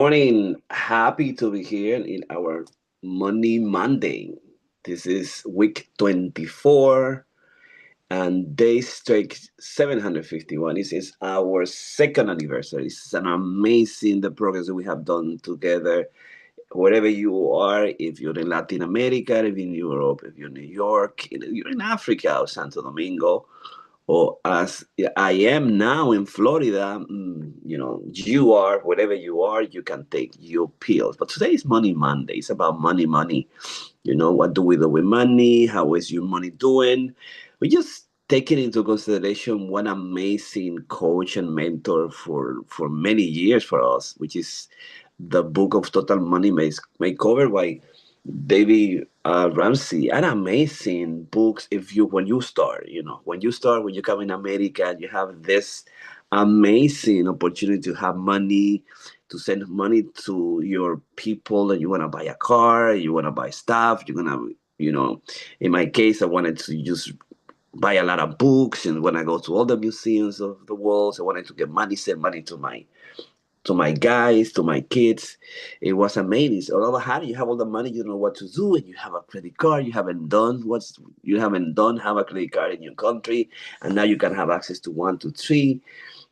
Morning. Happy to be here in our Money Monday. This is week 24 and day strike 751. This is our second anniversary. It's an amazing the progress that we have done together. Wherever you are, if you're in Latin America, if you're in Europe, if you're in New York, if you're in Africa or Santo Domingo, or as I am now in Florida, you are, wherever you are, you can take your pills. But today is Money Monday. It's about money, money. What do we do with money? How is your money doing? We just taking into consideration one amazing coach and mentor for many years for us, which is the book of Total Money Makeover by David Ramsey. An amazing books. If you when you start, when you come in America, and you have this amazing opportunity to have money, to send money to your people, and you want to buy a car, you want to buy stuff, you're gonna, in my case, I wanted to just buy a lot of books, and when I go to all the museums of the world, I wanted to get money, send money to my guys, to my kids. It was amazing. All of a sudden, you have all the money, you know what to do, and you have a credit card. You haven't done have a credit card in your country, and now you can have access to one, two, three.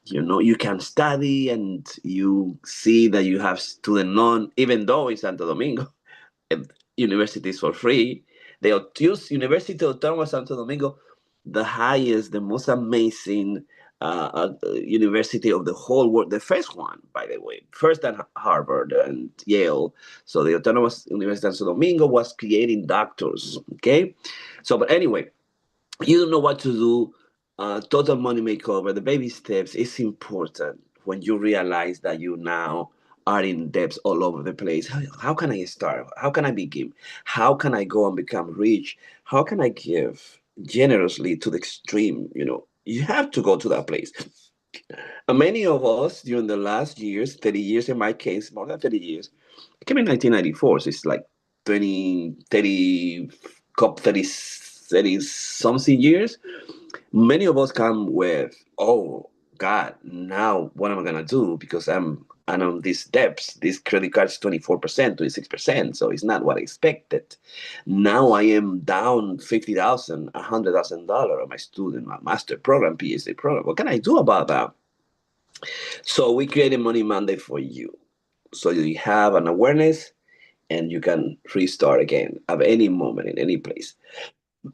You can study, and you see that you have student loan, even though in Santo Domingo, universities for free. They choose University of Santo Domingo, the highest, the most amazing university of the whole world. The first one, by the way, first than Harvard and Yale. So the Autonomous University of Santo Domingo was creating doctors. Okay, so but anyway, you don't know what to do. Total money makeover, the baby steps is important when you realize that you now are in debts all over the place. How can I start? How can I begin? How can I go and become rich? How can I give generously to the extreme? You have to go to that place. Many of us during the last years, 30 years in my case, more than 30 years, I came in 1994, so it's like 20, 30, 30 something years. Many of us come with, oh God, now what am I gonna do? Because I'm on these debts. This credit card's 24%, 26%, so it's not what I expected. Now I am down 50,000, $100,000 on my student, my master program, PhD program. What can I do about that? So we created Money Monday for you. So you have an awareness and you can restart again at any moment in any place.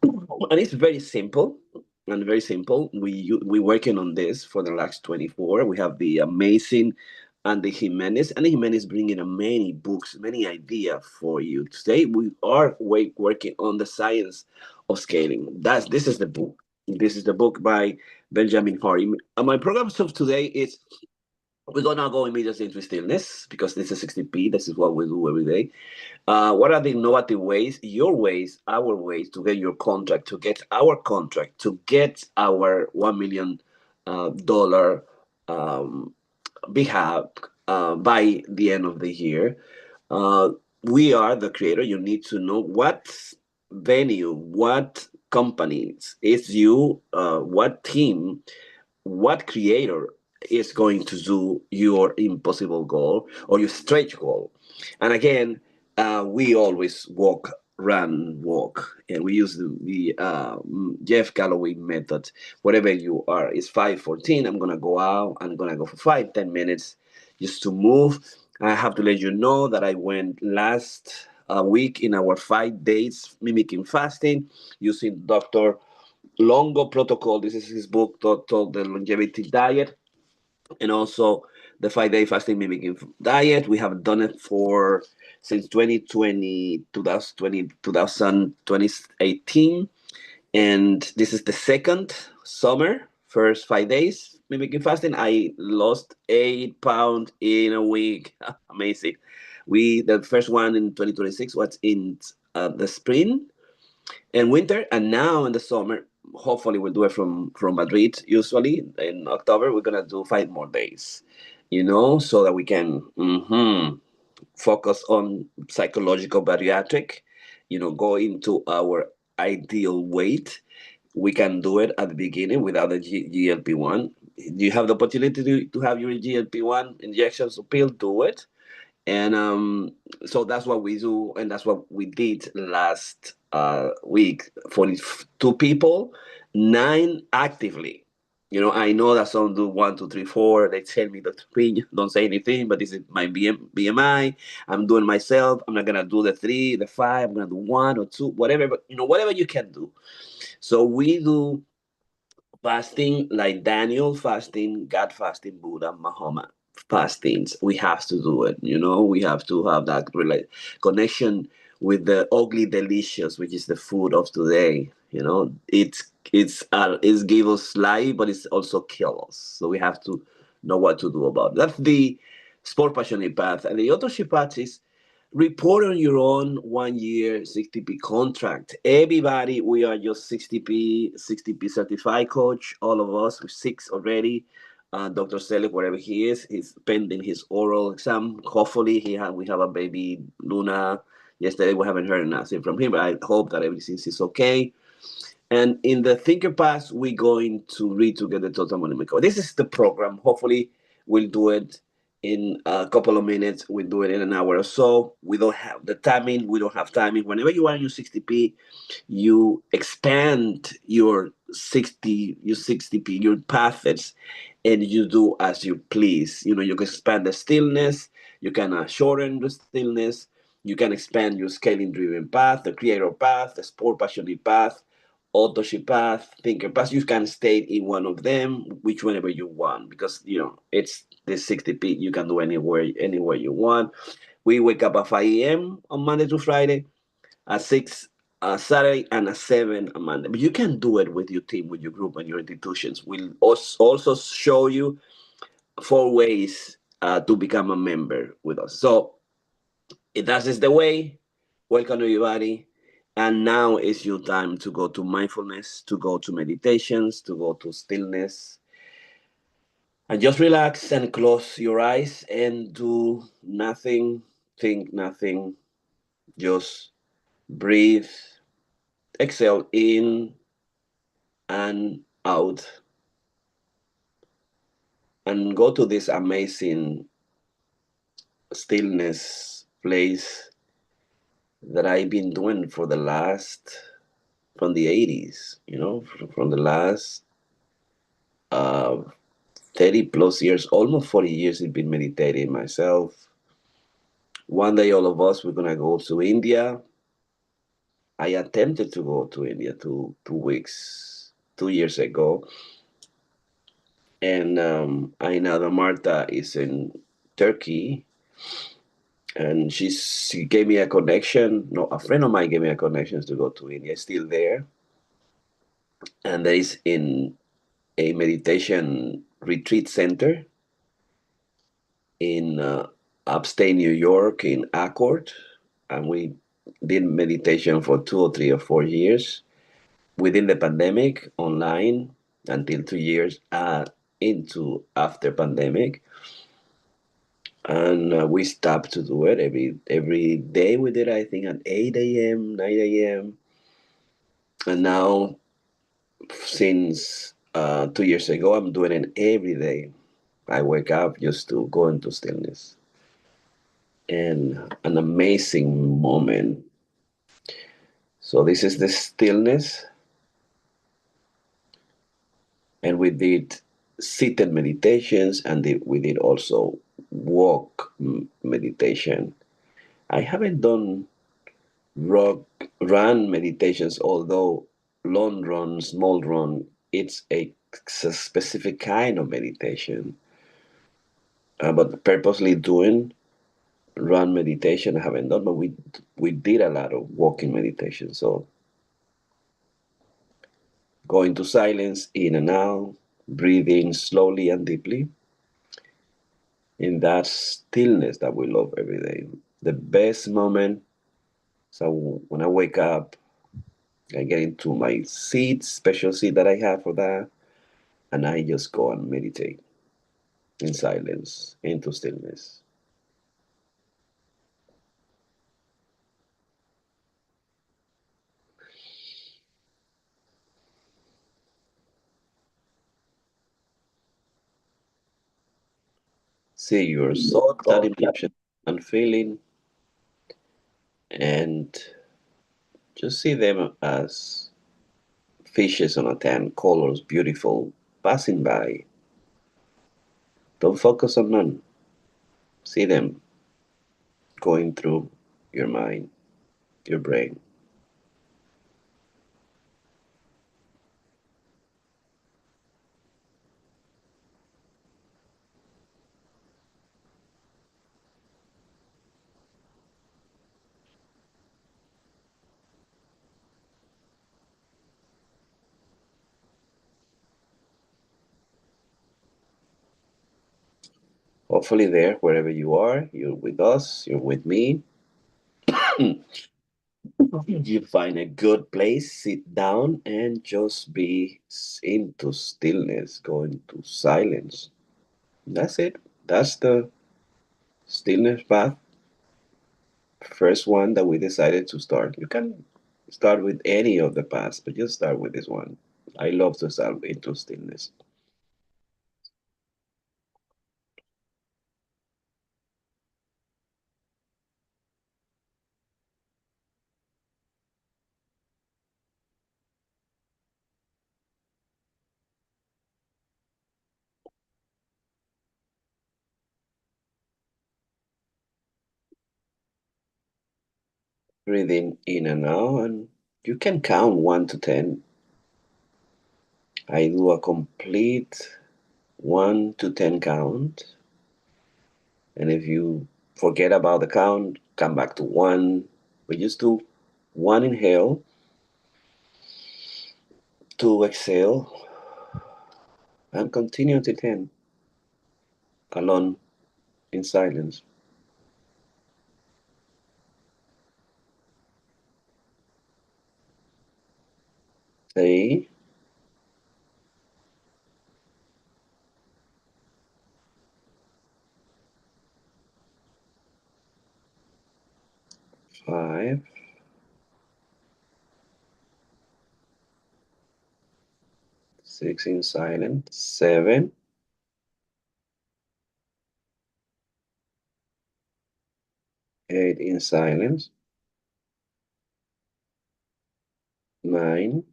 And it's very simple and very simple. We working on this for the last 24. We have the amazing Andy Jimenez. Andy Jimenez bringing a many books, many idea for you. Today we are working on the science of scaling. This is the book. This is the book by Benjamin Hardy. My program of today is we're gonna go immediately into stillness because this is 60p. This is what we do every day. What are the innovative ways, your ways, our ways to get your contract, to get our contract, to get our $1 million dollar behalf by the end of the year? Uh, we are the creator. You need to know what venue, what companies is you, what team, what creator is going to do your impossible goal or your stretch goal. And again, we always walk, run, walk, and we use the Jeff Galloway method. Whatever you are, it's 5:14. I'm gonna go out. I'm gonna go for 5, 10 minutes just to move. I have to let you know that I went last week in our 5 days mimicking fasting using Dr. Longo Protocol. This is his book called The Longevity Diet, and also the 5 day fasting mimicking diet. We have done it for since 2020, 2018, and this is the second summer. First 5 days mimicking fasting, I lost 8 pounds in a week. Amazing. The first one in 2026 was in the spring and winter, and now in the summer. Hopefully, we'll do it from Madrid. Usually in October, we're gonna do 5 more days. So that we can focus on psychological bariatric. Go into our ideal weight. We can do it at the beginning without the GLP-1. You have the opportunity to have your GLP-1 injections or pill. Do it. And so that's what we do, and that's what we did last week. 42 people, 9 actively. I know that some do one, two, three, four. They tell me, Dr. Pin, don't say anything, but this is my BMI. I'm doing myself. I'm not gonna do the 3, the 5. I'm gonna do 1 or 2, whatever. But whatever you can do. So we do fasting like Daniel fasting, God fasting, Buddha, Muhammad fastings. We have to do it. We have to have that connection with the ugly delicious, which is the food of today. It's give us life, but it's also kill us. So we have to know what to do about it. That's the sport passionate path, and the authorship path is report on your own 1 year 60p contract. Everybody, we are just 60p certified coach. All of us, with 6 already. Dr. Selig, wherever he is, he's pending his oral exam. Hopefully, we have a baby, Luna. Yesterday, we haven't heard nothing from him, but I hope that everything is okay. And in the Thinker Pass, we're going to read together Total Money Maker. This is the program. Hopefully, we'll do it in a couple of minutes. We'll do it in an hour or so. We don't have the timing. We don't have timing. Whenever you are in your 60p, you expand your 60p, your paths, and you do as you please. You can expand the stillness. You can shorten the stillness. You can expand your scaling driven path, the creator path, the sport passionate path, authorship path, thinker path. You can stay in one of them, which whenever you want, because it's the 60p. You can do anywhere you want. We wake up at 5 a.m. on Monday to Friday, at 6 Saturday, and at 7 on Monday. But you can do it with your team, with your group, and your institutions. We'll also show you 4 ways to become a member with us. So if that is the way, welcome everybody. And now is your time to go to mindfulness, to go to meditations, to go to stillness. And just relax and close your eyes and do nothing, think nothing. Just breathe, exhale in and out, and go to this amazing stillness place that I've been doing for the last, from the 80s, from the last uh, 30 plus years, almost 40 years, I've been meditating myself. One day, all of us, we're going to go to India. I attempted to go to India 2 weeks, 2 years ago. And I know that Marta is in Turkey, and she gave me a connection. No, a friend of mine gave me a connection to go to India. It's still there. And there is in a meditation retreat center in upstate New York in Accord, and we did meditation for 2 or 3 or 4 years within the pandemic online until 2 years into after pandemic, and we stopped to do it every day. We did, I think, at 8 a.m., 9 a.m., and now since 2 years ago, I'm doing it every day. I wake up just to go into stillness, and an amazing moment. So this is the stillness, and we did seated meditations, and we did also walk meditation. I haven't done rock run meditations, although long run, small run, it's a specific kind of meditation. But purposely doing run meditation, I haven't done, but we did a lot of walking meditation. So go into silence, in and out, breathing slowly and deeply in that stillness that we love every day. The best moment. So when I wake up, I get into my seat, special seat that I have for that, and I just go and meditate in silence, into stillness. See your thoughts and emotions. and feeling, and just see them as fishes on a tank, colors beautiful, passing by. Don't focus on none. See them going through your mind, your brain. Hopefully, there, wherever you are, you're with us, you're with me. You find a good place, sit down, and just be into stillness, go into silence. That's it. That's the stillness path, first one that we decided to start. You can start with any of the paths, but just start with this one. I love to start into stillness. Breathing in and out, and you can count 1 to 10. I do a complete 1 to 10 count, and if you forget about the count, come back to one. We just do one inhale, two exhale, and continue to 10 alone in silence. Say 5, 6 in silence, 7, 8 in silence, 9,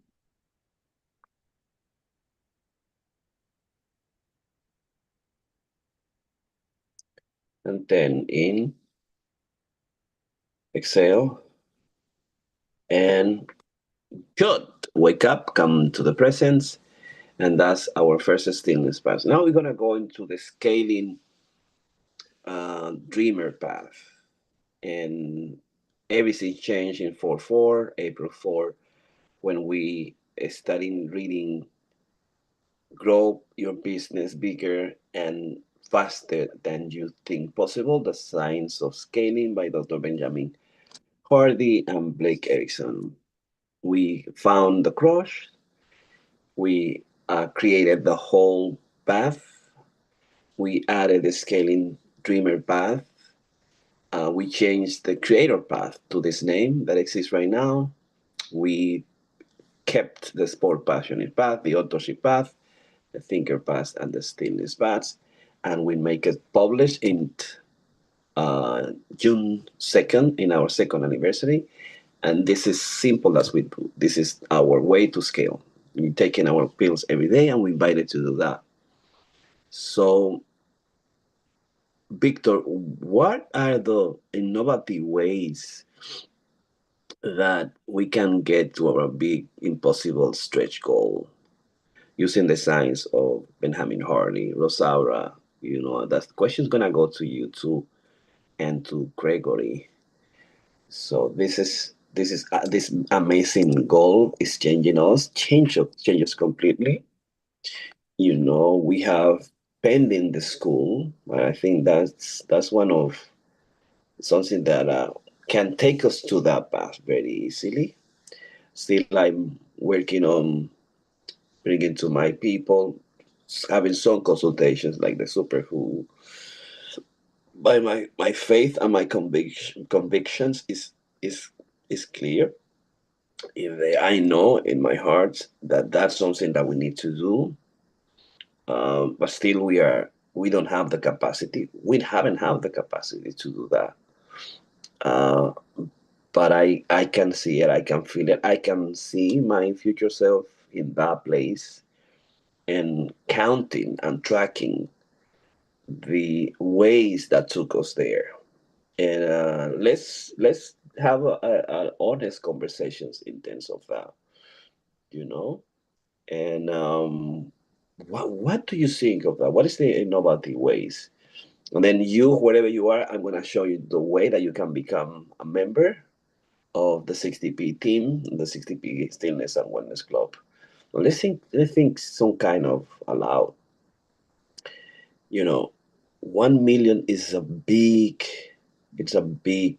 and 10 in exhale. And good. Wake up, come to the presence, and that's our first stillness path. Now we're gonna go into the scaling dreamer path, and everything changed in 4/4, April 4, when we started reading "Grow Your Business Bigger and Faster Than You Think Possible: The Science of Scaling" by Dr. Benjamin Hardy and Blake Erickson. We found the crush. We created the whole path. We added the scaling dreamer path. We changed the creator path to this name that exists right now. We kept the sport passionate path, the authorship path, the thinker path, and the stillness path. And we make it published in June 2nd in our second anniversary. And this is simple as we do. This is our way to scale. We're taking our pills every day and we invited to do that. So, Victor, what are the innovative ways that we can get to our big impossible stretch goal using the science of Benjamin Hardy, Rosaura? That question's gonna go to you too and to Gregory. So this amazing goal is changing us, changes completely. We have pending the school. I think that's one of something that can take us to that path very easily. Still, I'm working on bringing to my people, having some consultations like the super who, by my faith and my convictions is clear. I know in my heart that that's something that we need to do, but still we are we don't have the capacity. We haven't had the capacity to do that. Uh, but I can see it. I can feel it. I can see my future self in that place and counting and tracking the ways that took us there. And let's have a honest conversations in terms of that, you know. And what do you think of that? What is the innovative ways? And then you, wherever you are, I'm going to show you the way that you can become a member of the 60p team, the 60p Stillness and Wellness Club. Well, let's think some kind of aloud. You know, 1 million is it's a big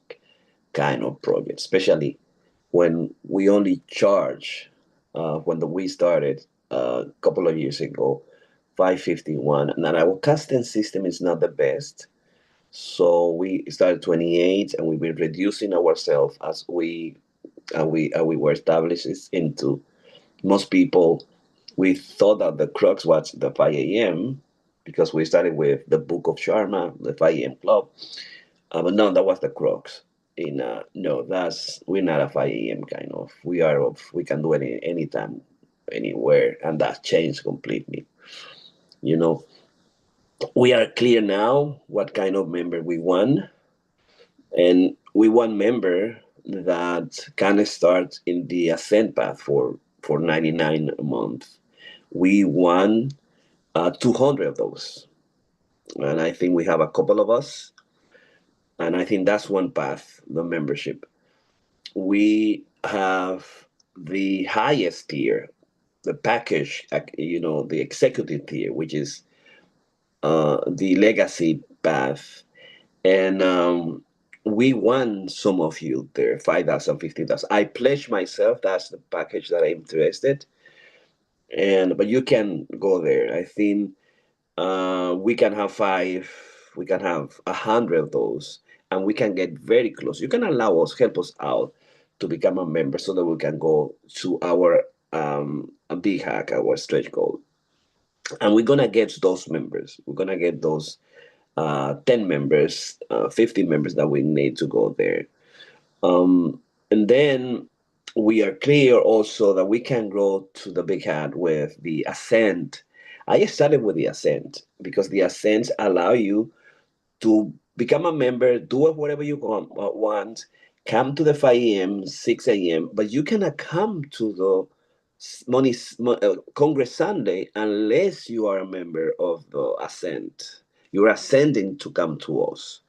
kind of project, especially when we only charge, we started a couple of years ago, 551. And our casting system is not the best. So we started 28 and we've been reducing ourselves as we were established into most people. We thought that the crux was the 5 a.m. because we started with the Book of Sharma, the 5 a.m. club. But no, that was the crux. No, that's we're not a 5 a.m. kind of. We can do it anytime, anywhere, and that changed completely. You know, we are clear now what kind of member we want, and we want member that can start in the ascent path for 99 a month. We want 200 of those, and I think we have a couple of us, and I think that's one path, the membership. We have the highest tier, the package, the executive tier, which is the legacy path. And we want some of you there, 5,000, 15,000. I pledge myself, that's the package that I'm interested. But you can go there. I think we can have five, we can have 100 of those, and we can get very close. You can help us out to become a member so that we can go to our a big hack, our stretch goal. And we're gonna get those members. We're gonna get those 10 members, 50 members that we need to go there. And then we are clear also that we can grow to the big hat with the ascent. I started with the ascent because the ascents allow you to become a member, do it whatever you want, come to the 5 a.m., 6 a.m., but you cannot come to the Congress Sunday unless you are a member of the ascent. You're ascending to come to us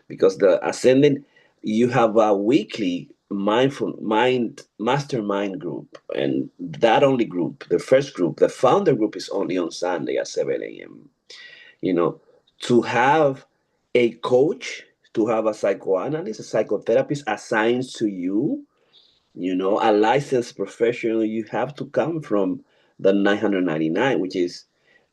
because the ascending, you have a weekly mindful mind mastermind group, and that only group, the first group, the founder group, is only on Sunday at 7 a.m. You know, to have a coach, to have a psychoanalyst, a psychotherapist assigned to you, a licensed professional, you have to come from the 999, which is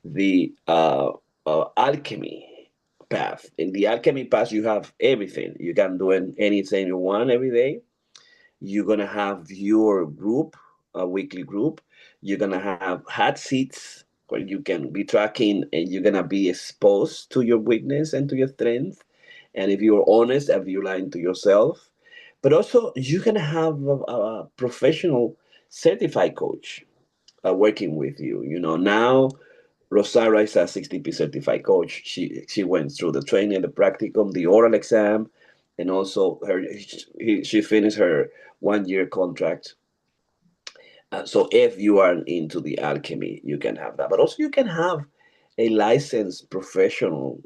the alchemy path. In the alchemy path, you have everything. You can do anything you want every day. You're gonna have your group, a weekly group. You're gonna have hot seats where you can be tracking, and you're gonna be exposed to your weakness and to your strength. And if you're honest, if you're lying to yourself, but also you can have a professional certified coach working with you. Now Rosara is a 60p certified coach. She went through the training, the practicum, the oral exam, and also she finished her 1 year contract. So if you are into the alchemy, you can have that. But also you can have a licensed professional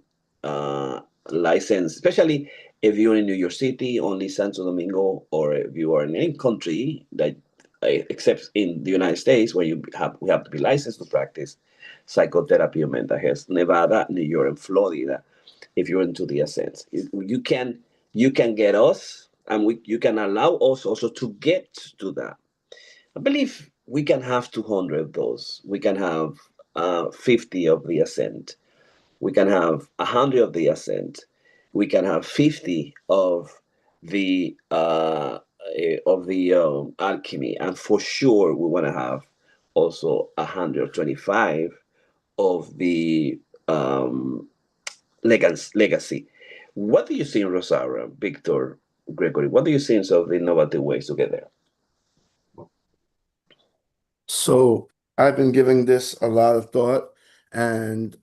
license, especially if you're in New York City, only Santo Domingo, or if you are in any country that, except in the United States, where we have to be licensed to practice psychotherapy or mental health. Nevada, New York, and Florida. If you're into the ascents, you can get us, and you can allow us also to get to that. I believe we can have 200 of those. We can have 50 of the ascent. We can have 100 of the ascent. We can have 50 of the alchemy, and for sure we want to have also 125 of the legacy. What do you see in Rosario, Victor, Gregory? What do you see in of innovative ways to get there? So I've been giving this a lot of thought, and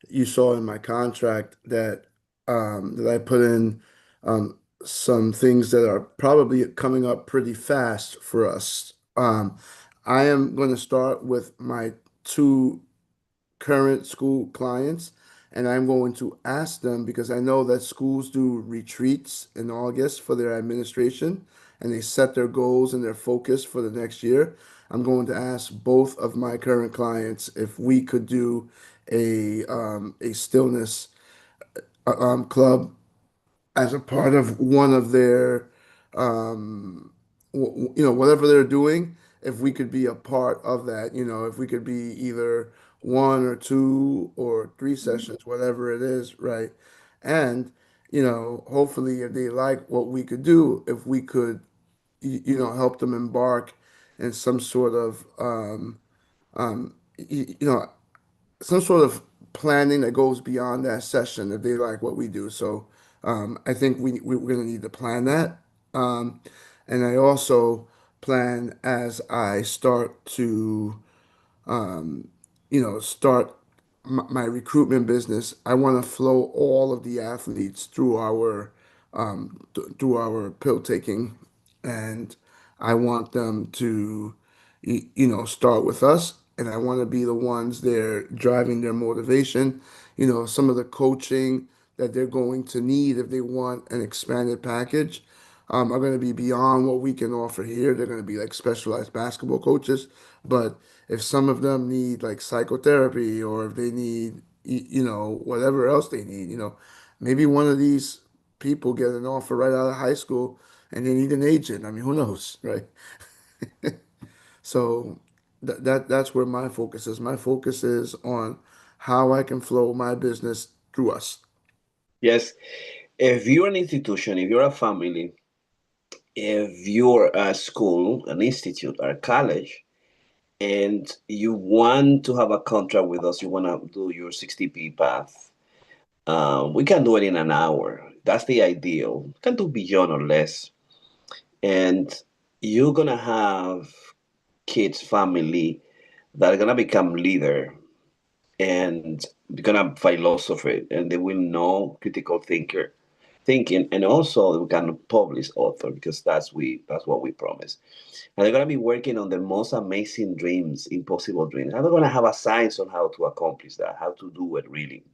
you saw in my contract that I put in some things that are probably coming up pretty fast for us. I am going to start with my two current school clients, and I'm going to ask them because I know that schools do retreats in August for their administration and they set their goals and their focus for the next year. I'm going to ask both of my current clients if we could do a stillness club as a part of one of their, whatever they're doing, if we could be a part of that, if we could be either one or two or three sessions, whatever it is, right? And, hopefully if they like what we could do, if we could, help them embark in some sort of planning that goes beyond that session if they like what we do. So I think we're going to need to plan that. Um, and I also plan as I start to start my recruitment business, I want to flow all of the athletes through our pill taking, and I want them to, start with us, and I want to be the ones there driving their motivation. Some of the coaching that they're going to need if they want an expanded package are going to be beyond what we can offer here. They're going to be like specialized basketball coaches, but if some of them need like psychotherapy or if they need, whatever else they need, maybe one of these people get an offer right out of high school and they need an agent. I mean, who knows, right? So that's where my focus is. My focus is on how I can flow my business through us. Yes, if you're an institution, if you're a family, if you're a school, an institute, or a college, and you want to have a contract with us, you want to do your 60p path, we can do it in an hour. That's the ideal. We can do beyond or less. And you're going to have kids, family that are going to become leader and become a philosopher, and they will know critical thinking, and also we can publish author because that's what we promise. And they're gonna be working on the most amazing dreams, impossible dreams. And they're gonna have a science on how to accomplish that, how to do it really.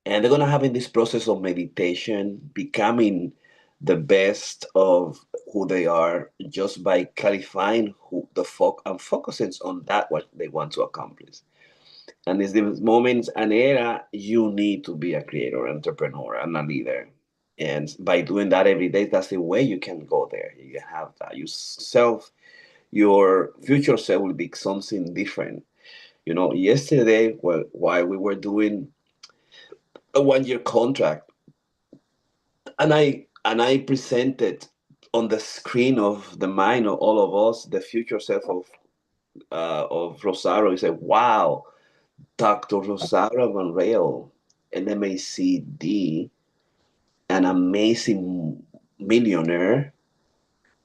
And they're gonna have in this process of meditation, becoming the best of who they are just by clarifying who the and focusing on that what they want to accomplish. And it's the moments and era you need to be a creator, entrepreneur, and a leader. And by doing that every day, that's the way you can go there. You have that. Your future self will be something different. Yesterday, while we were doing a 1 year contract, and I presented on the screen of the mind of all of us the future self of Rosario. He said, "Wow, Dr. Rosario Monreal, an MACD, an amazing millionaire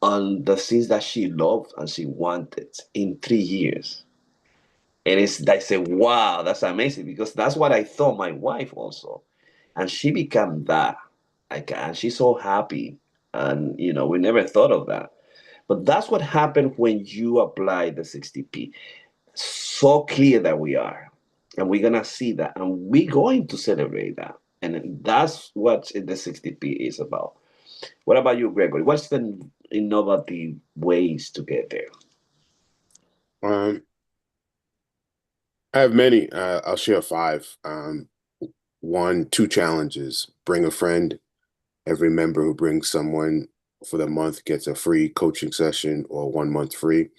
on the things that she loved and she wanted in 3 years." And I said, wow, that's amazing because that's what I thought my wife also. And she became that. And she's so happy. And, we never thought of that. But that's what happened when you apply the 60p. So clear that we are. And we're going to see that. And we're going to celebrate that. And that's what the 60p is about. What about you, Gregory? What's the innovative ways to get there? Um, I have many. I'll share five. One, two challenges. Bring a friend. Every member who brings someone for the month gets a free coaching session or 1 month free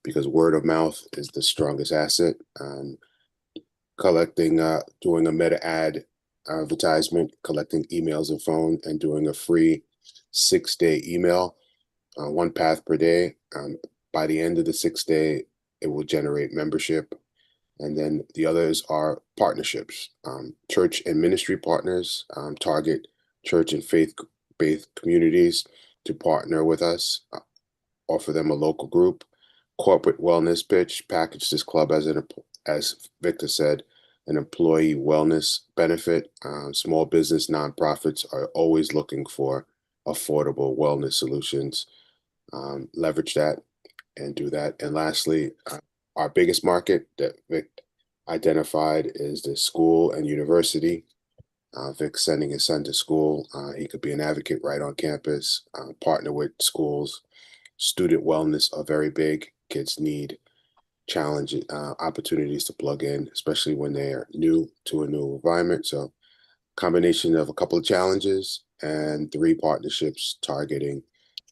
because word of mouth is the strongest asset. Doing a meta ad advertisement, collecting emails and phone, and doing a free 6-day email, one path per day. By the end of the 6 day, it will generate membership. And then the others are partnerships, church and ministry partners, target church and faith communities to partner with us, offer them a local group, corporate wellness pitch, package this club as Victor said, an employee wellness benefit. Small business nonprofits are always looking for affordable wellness solutions. Leverage that and do that. And lastly, our biggest market that Vic identified is the school and university. Vic's sending his son to school. He could be an advocate right on campus, partner with schools. Student wellness are very big. Kids need challenge opportunities to plug in, especially when they're new to a new environment. So combination of a couple of challenges and 3 partnerships targeting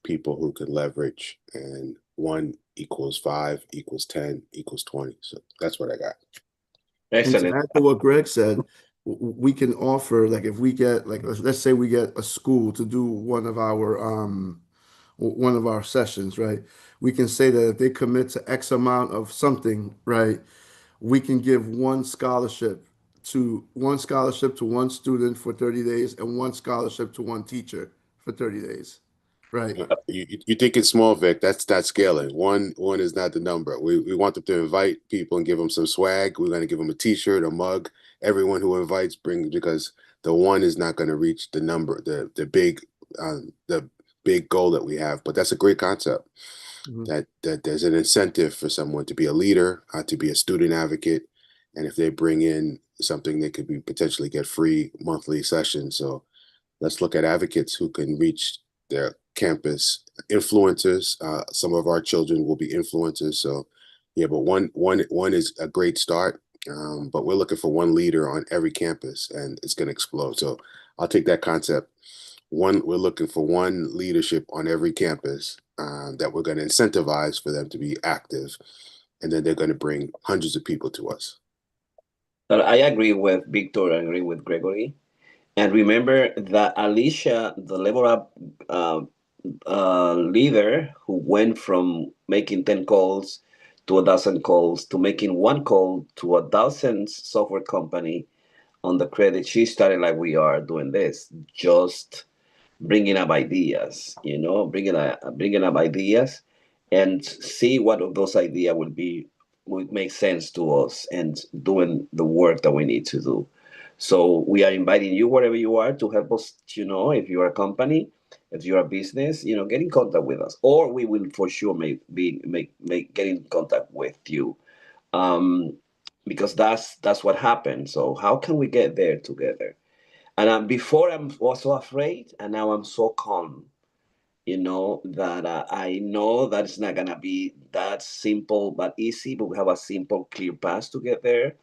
people who can leverage, and 1 equals 5 equals 10 equals 20. So that's what I got. And to Excellent. add to what Greg said, we can offer, like, if we get, like, let's say we get a school to do one of our sessions, right? We can say that if they commit to X amount of something, right, we can give one scholarship to one student for 30 days and one scholarship to one teacher for 30 days. Right. You think it's small, Vic? That's scaling. One is not the number. We want them to invite people and give them some swag. We're going to give them a T-shirt, a mug. Everyone who invites bring, because the one is not going to reach the number, the big goal that we have. But that's a great concept. Mhm. That there's an incentive for someone to be a leader, to be a student advocate, and if they bring in something, they could be potentially get free monthly sessions. So let's look at advocates who can reach their campus, influencers. Some of our children will be influencers. So yeah, but one is a great start. But we're looking for one leader on every campus, and it's going to explode. So I'll take that concept. We're looking for one leadership on every campus that we're going to incentivize for them to be active, and then they're going to bring hundreds of people to us. I agree with Victor. I agree with Gregory. And remember that Alicia, the level up leader who went from making 10 calls to a dozen calls to making 1 call to a dozen software company on the credit, she started like we are doing this, just bringing up ideas, bringing up ideas, and see what of those ideas would make sense to us, and doing the work that we need to do. So we are inviting you wherever you are to help us. If you're a company, if you're a business, get in contact with us, or we will for sure make get in contact with you, um, because that's what happened. So how can we get there together? And before I was so afraid, and now I'm so calm. That I know that it's not gonna be that simple but easy, but we have a simple, clear path to get there.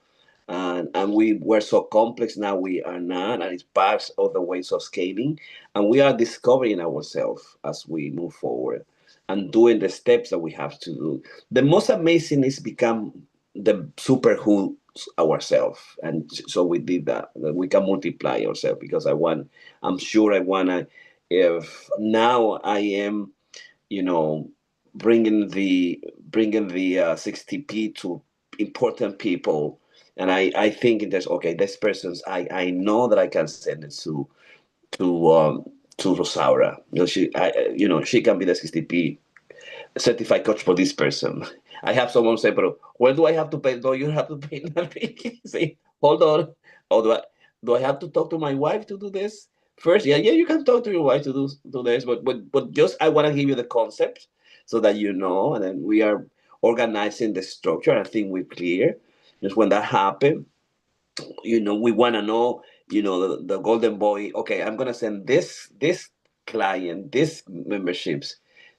And we were so complex, now we are not, and it's part of the ways of scaling. And we are discovering ourselves as we move forward and doing the steps that we have to do. The most amazing is become the super who ourselves. And so we did that we can multiply ourselves, because I'm sure I want to, if now I am, you know bringing the 60p to important people. And I think there's, okay, this person's, I know that I can send it to um to Rosaura. She can be the 60p certified coach for this person. I have someone say, but where do I have to pay? Do you have to pay nothing? Say, hold on. Oh, do I have to talk to my wife to do this first? Yeah, yeah, you can talk to your wife to do this, but just I want to give you the concept so that you know, and then we are organizing the structure. I think we're clear. Just when that happens, we want to know, the golden boy. Okay, I'm gonna send this client, this memberships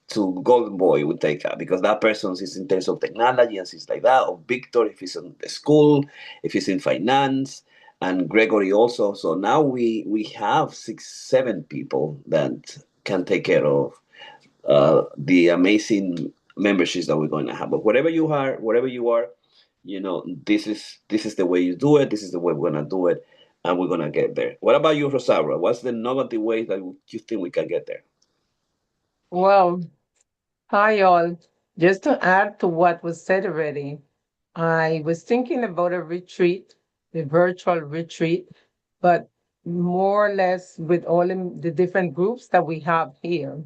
to golden boy would take up, because that person is in terms of technology and things like that. Or Victor, if he's in the school, if he's in finance, and Gregory also. So now we have 6 7 people that can take care of the amazing memberships that we're going to have. But wherever you are, this is the way you do it. This is the way we're going to do it, and we're going to get there. What about you, Rosaura? What's the innovative way that you think we can get there? Well, hi all. Just to add to what was said already, I was thinking about a retreat, a virtual retreat, but more or less with all the different groups that we have here,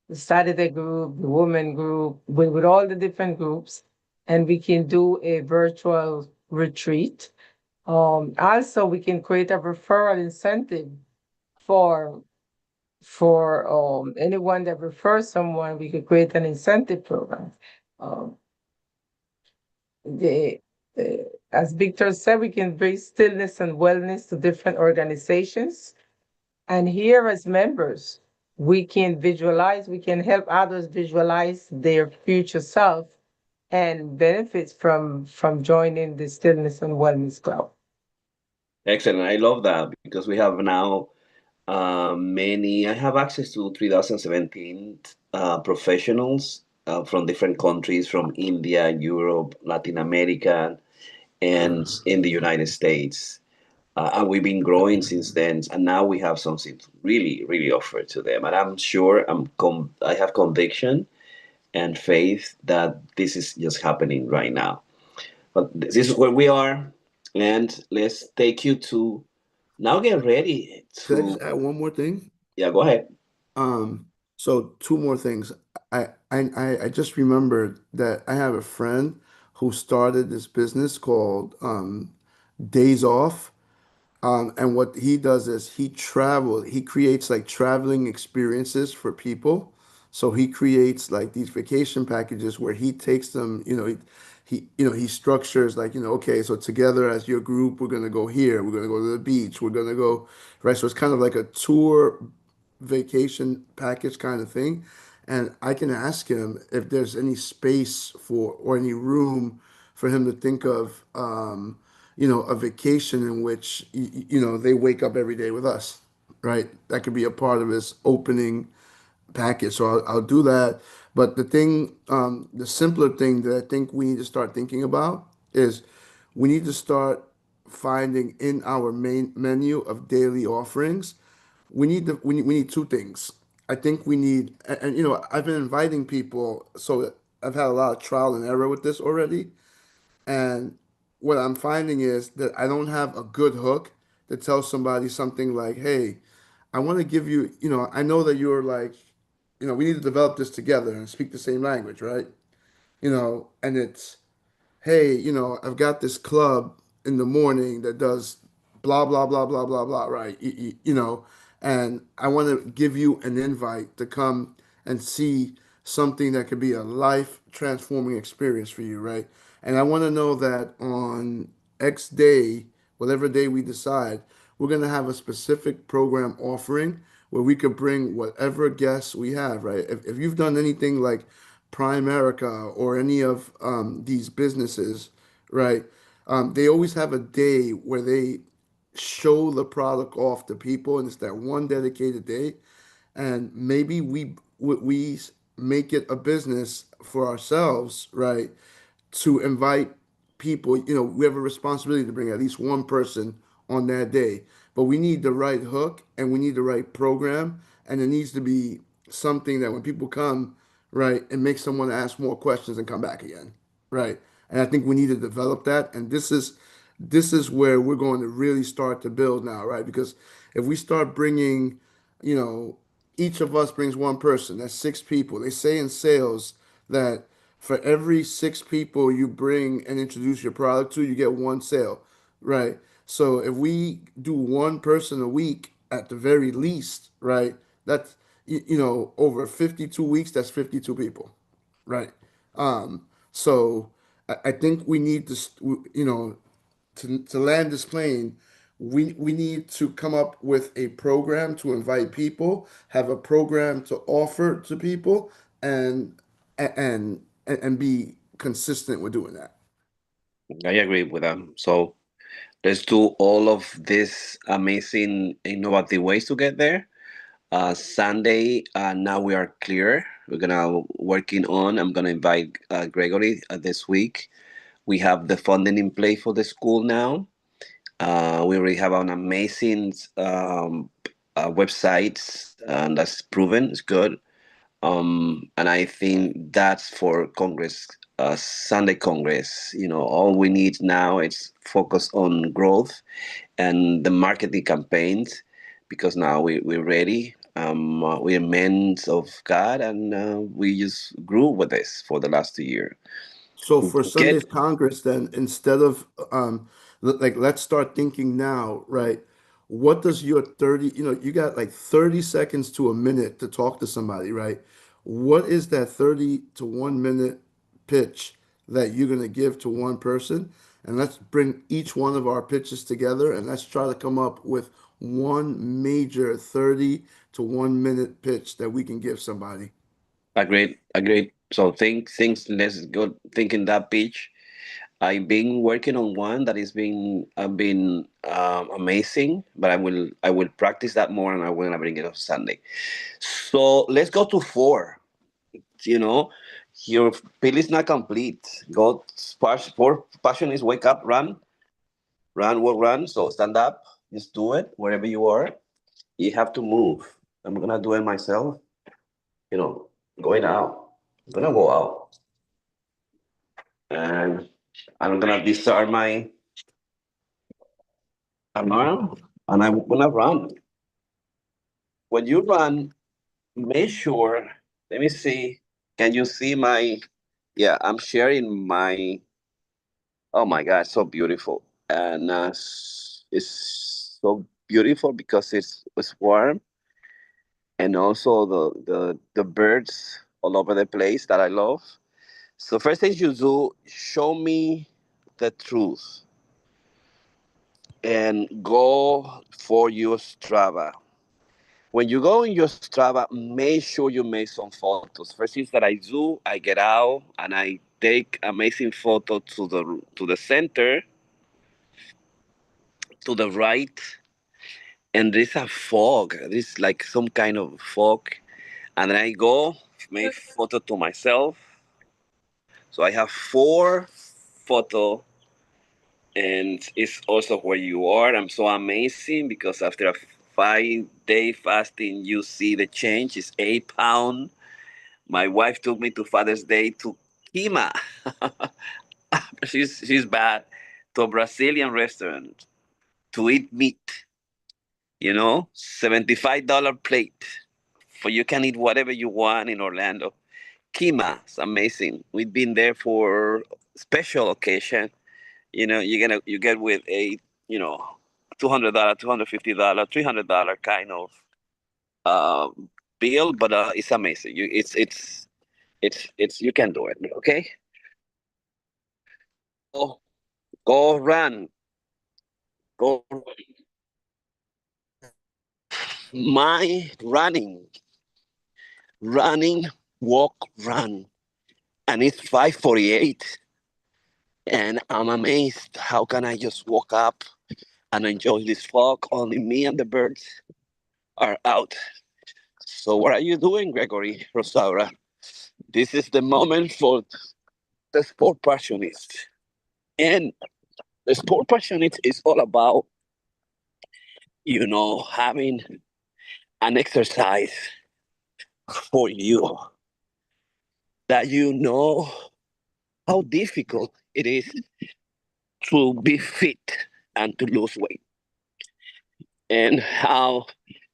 the Saturday group, the women group, with all the different groups, and we can do a virtual retreat. Also, we can create a referral incentive for anyone that refers someone. We could create an incentive program. Um, the as Victor said, we can bring stillness and wellness to different organizations. And here as members, we can visualize, we can help others visualize their future self and benefits from joining the Stillness and Wellness Club. Excellent. I love that because we have now many. I have access to 2017 professionals from different countries, from India, Europe, Latin America, and in the United States. And we've been growing since then, and now we have something to really, really offer to them. And I'm sure I have conviction and faith that this is just happening right now. But this is where we are, and let's take you to now. Get ready Could I to just add one more thing? yeah. Go ahead. Um, so two more things. I just remembered that I have a friend who started this business called Days Off. And what he does is he creates like traveling experiences for people. So he creates like these vacation packages where he takes them, he structures like, okay, so together as your group, we're gonna go here, we're gonna go to the beach, we're gonna go, right? So it's kind of like a tour vacation package kind of thing. And I can ask him if there's any space for or any room for him to think of a vacation in which they wake up every day with us, right? That could be a part of his opening package. So I'll do that. But the simpler thing that I think we need to start thinking about is we need to start finding in our main menu of daily offerings. We need two things. I think we need, and I've been inviting people, so I've had a lot of trial and error with this already. And what I'm finding is that I don't have a good hook to tell somebody something like, hey, I want to give you, I know that you're like, we need to develop this together and speak the same language, right? And it's, hey, I've got this club in the morning that does blah, blah, blah, blah, blah, blah, right? And I want to give you an invite to come and see something that could be a life transforming experience for you, right? And I want to know that on X day, whatever day we decide, we're going to have a specific program offering where we could bring whatever guests we have, right? If you've done anything like Primerica or any of these businesses, right? They always have a day where they show the product off to people, and it's that one dedicated day. And maybe we make it a business for ourselves, right? To invite people. We have a responsibility to bring at least one person on that day. But we need the right hook and we need the right program. And it needs to be something that when people come, right, it makes someone ask more questions and come back again. Right. And I think we need to develop that. And this is where we're going to really start to build now, right? Because if we start bringing, you know, each of us brings one person, that's six people. They say in sales that for every six people you bring and introduce your product to, you get one sale, right? So if we do one person a week at the very least, right? That's over 52 weeks, that's 52 people, right? So I think we need to, to land this plane, we need to come up with a program to invite people, have a program to offer to people, and and be consistent with doing that. I agree with them. So let's do all of these amazing, innovative ways to get there. Sunday, now we are clear. We're gonna working on. I'm gonna invite Gregory this week. We have the funding in place for the school now. We already have an amazing website, and that's proven. It's good. And I think that's for Congress Sunday Congress. All we need now is focus on growth and the marketing campaigns, because now we're ready. We're men of God, and we just grew with this for the last 2 years. So for Get Sunday's Congress, then instead of like let's start thinking now, right? What does your 30, you got like 30 seconds to a minute to talk to somebody, right? What is that 30 to 1 minute pitch that you're going to give to one person? And let's bring each one of our pitches together and let's try to come up with one major 30 to 1 minute pitch that we can give somebody. Agreed, agreed. So things. Let's go thinking that pitch. I've been working on one that is been amazing, but I will practice that more, and I will bring it on Sunday. So let's go to four. You know, your pill is not complete. Go four passion is wake up, run, walk, run. So stand up, just do it wherever you are. You have to move. I'm gonna do it myself. You know, going out. I'm gonna go out, and I'm gonna discard my alarm, and I'm gonna run. When you run, make sure. Let me see. Can you see my? Yeah, I'm sharing my. Oh my God, so beautiful, and it's so beautiful because it's warm, and also the birds all over the place that I love. So first thing you do, show me the truth and go for your Strava. When you go in your Strava, make sure you make some photos. First things that I do, I get out and I take amazing photo to the center, to the right, and there's a fog. There's like some kind of fog, and then I go make photo to myself. So I have four photo, and it's also where you are. I'm so amazing because after a 5 day fasting, you see the change. It's 8 pounds. My wife took me to Father's Day to Kima. she's bad, to a Brazilian restaurant to eat meat. $75 plate. For you can eat whatever you want in Orlando. Kima, it's amazing. We've been there for special occasion. You get with a $200, $250, $300 kind of bill, but it's amazing. It's you can do it. Okay, go go run, go. My running, walk, run, and it's 5:48, and I'm amazed. How can I just walk up and enjoy this fog? Only me and the birds are out. So what are you doing, Gregory, Rosaura? This is the moment for the sport passionist. And the sport passionate is all about, having an exercise for you that how difficult it is to be fit and to lose weight, and how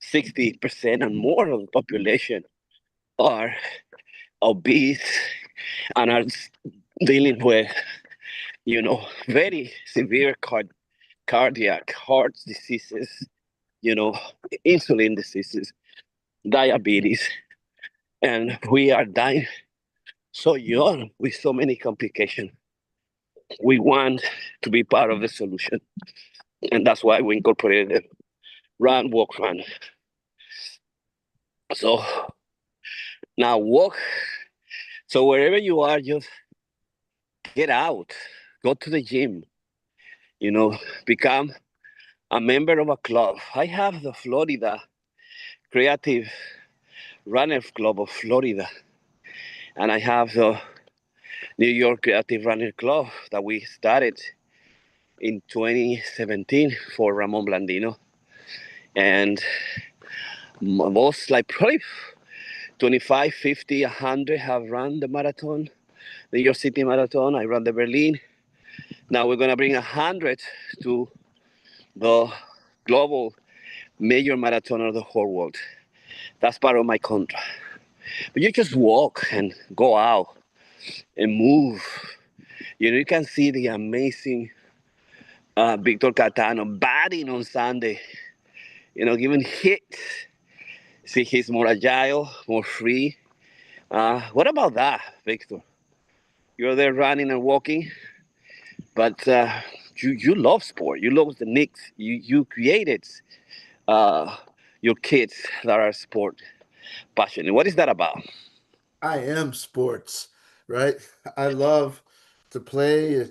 60% and more of the population are obese and are dealing with, very severe cardiac heart diseases, you know, insulin diseases, diabetes, and we are dying so young with so many complications. We want to be part of the solution, and that's why we incorporated run, walk, run. So now walk. So wherever you are, just get out, go to the gym. Become a member of a club. I have the Florida Creative Runners Club of Florida, and I have the New York Creative Runner Club that we started in 2017 for Ramon Blandino. And most, like, probably 25, 50, 100 have run the marathon. New York City Marathon. I ran the Berlin. Now we're gonna bring 100 to the global major marathon of the whole world. That's part of my contract. But you just walk and go out and move. You can see the amazing Victor Catano batting on Sunday. Giving hits. See, he's more agile, more free. What about that, Victor? You're there running and walking, but you love sport. You love the Knicks. You created uh, your kids that are sport passionate. What is that about? I am sports, right? I love to play.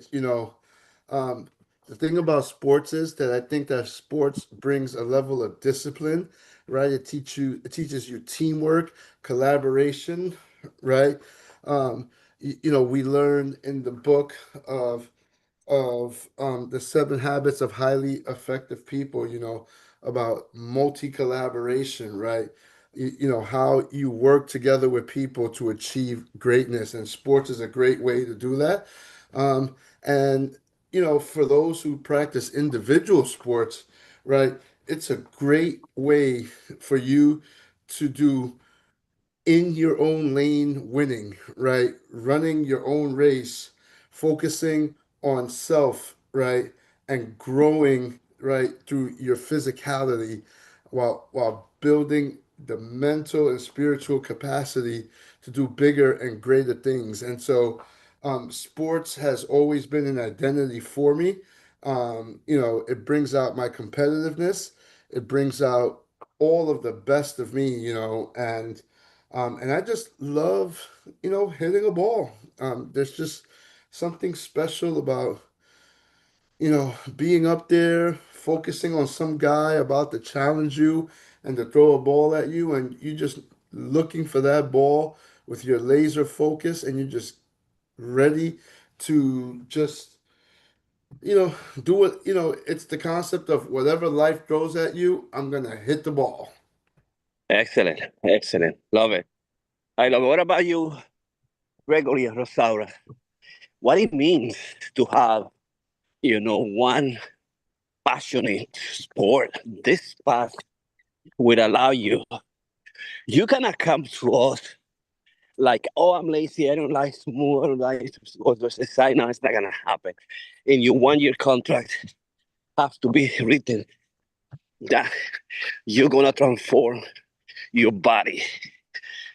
Um, the thing about sports is that I think that sports brings a level of discipline, right? It teaches you teamwork, collaboration, right? We learn in the book of the 7 habits of highly effective people, about multi-collaboration, right? How you work together with people to achieve greatness, and sports is a great way to do that. And for those who practice individual sports, right, it's a great way for you to do in your own lane winning, right? Running your own race, focusing on self, right? And growing, right, through your physicality while building the mental and spiritual capacity to do bigger and greater things. And so sports has always been an identity for me. It brings out my competitiveness. It brings out all of the best of me, and I just love, hitting a ball. There's just something special about, being up there, focusing on some guy about to challenge you and to throw a ball at you, and you just looking for that ball with your laser focus, and you're just ready to just, you know, do what, it's the concept of whatever life throws at you, I'm gonna hit the ball. Excellent, excellent. Love it. I love it. What about you, Gregory and Rosaura? What it means to have, one passionate sport. This path will allow you. You cannot come to us like, oh, I'm lazy. I don't like to move. I don't like to go to exercise. No, it's not gonna happen. In your 1 year contract, has to be written that you're gonna transform your body,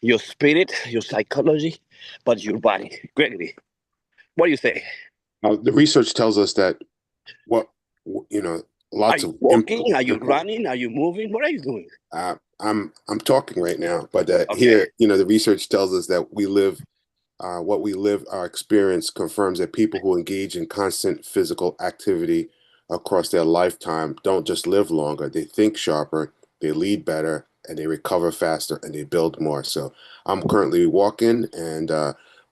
your spirit, your psychology, but your body. Gregory, what do you say? The research tells us that what you know, Are lots you of walking? Are you running? Are you moving? What are you doing? I'm talking right now, but Okay. here, the research tells us that we live. What we live, our experience confirms that people who engage in constant physical activity across their lifetime don't just live longer, they think sharper, they lead better, and they recover faster, and they build more. So I'm currently walking, and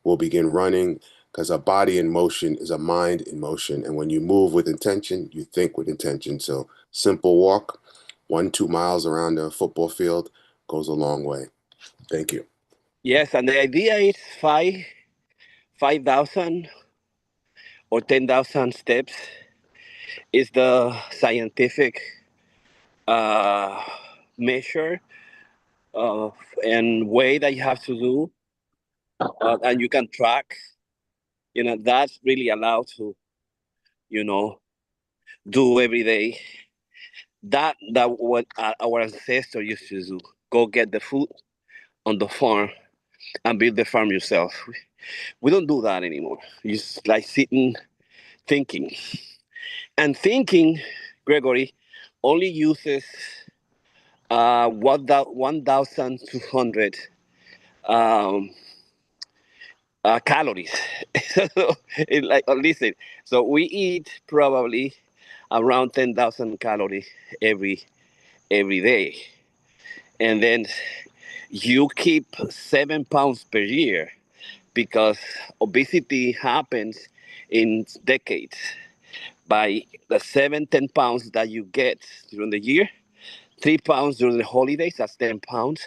we'll begin running, because a body in motion is a mind in motion. And when you move with intention, you think with intention. So simple walk, 1, 2 miles around a football field goes a long way. Thank you. Yes, and the idea is 5,000 or 10,000 steps is the scientific uh, measure of and way that you have to do, and you can track. That's really allowed to, you know, do every day. That what our ancestors used to do. Go get the food on the farm and build the farm yourself. We don't do that anymore. It's like sitting thinking. And thinking, Gregory, only uses 1,200 um, calories. So, listen, so we eat probably around 10,000 calories every day. And then you keep 7 pounds per year because obesity happens in decades. By the 7, 10 pounds that you get during the year, 3 pounds during the holidays, that's 10 pounds.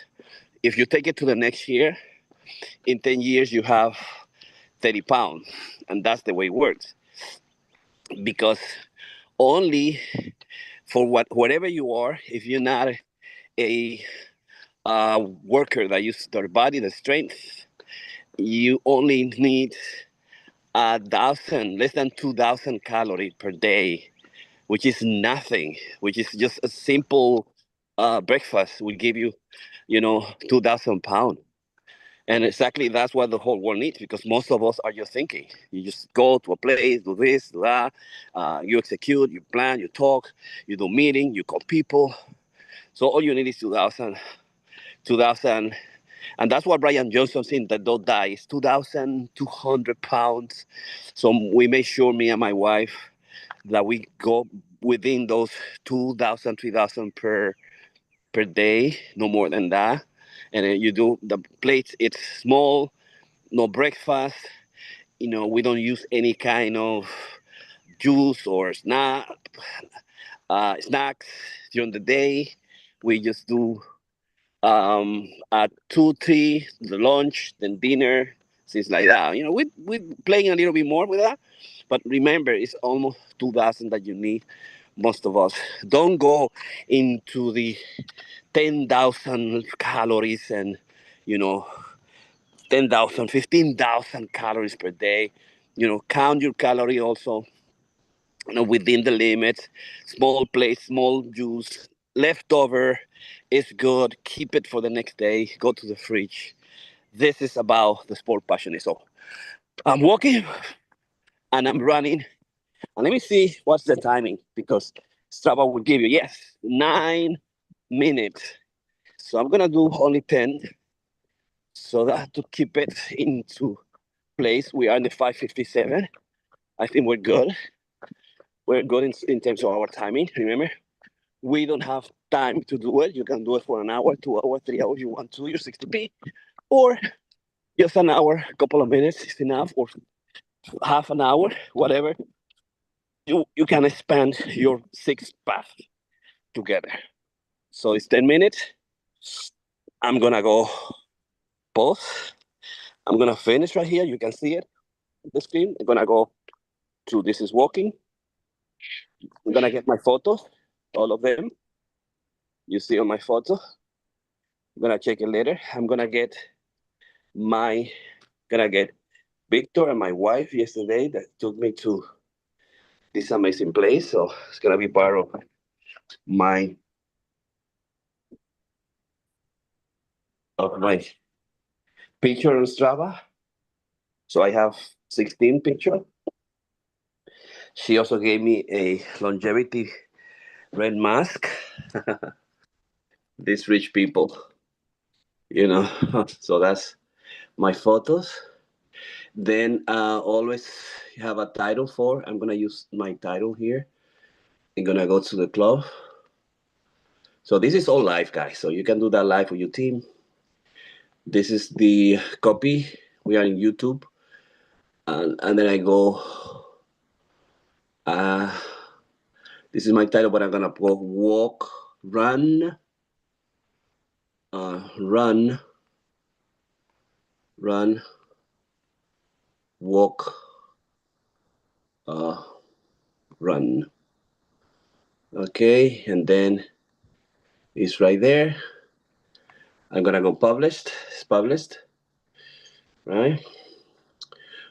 If you take it to the next year, in 10 years, you have 30 pounds. And that's the way it works. Because only for whatever you are, if you're not a worker that uses their body, the strength, you only need 1,000, less than 2,000 calories per day, which is nothing, which is just a simple breakfast will give you, 2,000 pounds. And exactly that's what the whole world needs, because most of us are just thinking. You just go to a place, do this, do that. You execute, you plan, you talk, you do meeting, you call people. So all you need is 2,000, 2,000. And that's what Brian Johnson said, that don't die is 2,200 pounds. So we make sure, me and my wife, that we go within those 2,000, 3,000 per day, no more than that. And then you do the plates, it's small, no breakfast. We don't use any kind of juice or snacks during the day. We just do at 2, 3, the lunch, then dinner, things like that. We playing a little bit more with that, but remember, it's almost 2,000 that you need. Most of us don't go into the 10,000 calories and you know 10,000, 15,000 calories per day. Count your calorie also, within the limits. Small plate, small juice, leftover is good. Keep it for the next day. Go to the fridge. This is about the sport passion. So I'm walking and I'm running. And let me see what's the timing, because Strava will give you, yes, 9 minutes. So I'm gonna do only 10, so that to keep it into place. We are in the 5:57. I think we're good. We're good in terms of our timing. Remember, we don't have time to do it. You can do it for an hour, 2 hours, 3 hours. You want to, your 60p, or just an hour, a couple of minutes is enough, or half an hour, whatever. You can spend your 6 path together. So it's 10 minutes. I'm gonna go pause. I'm gonna finish right here. You can see it, the screen. I'm gonna go to this is walking. I'm gonna get my photos, all of them. You see on my photo. I'm gonna check it later. I'm my gonna get Victor and my wife yesterday that took me to this amazing place. So it's gonna be part of my my picture on Strava. So I have 16 pictures. She also gave me a longevity red mask. These rich people, so that's my photos. Then always have a title for. I'm gonna use my title here. I'm gonna go to the club. So this is all live, guys. So you can do that live with your team. This is the copy. We are in YouTube, and then I go. Uh, this is my title, but I'm gonna go walk, run, run, run, walk, uh, run. Okay, and then it's right there. I'm gonna go published. It's published, right?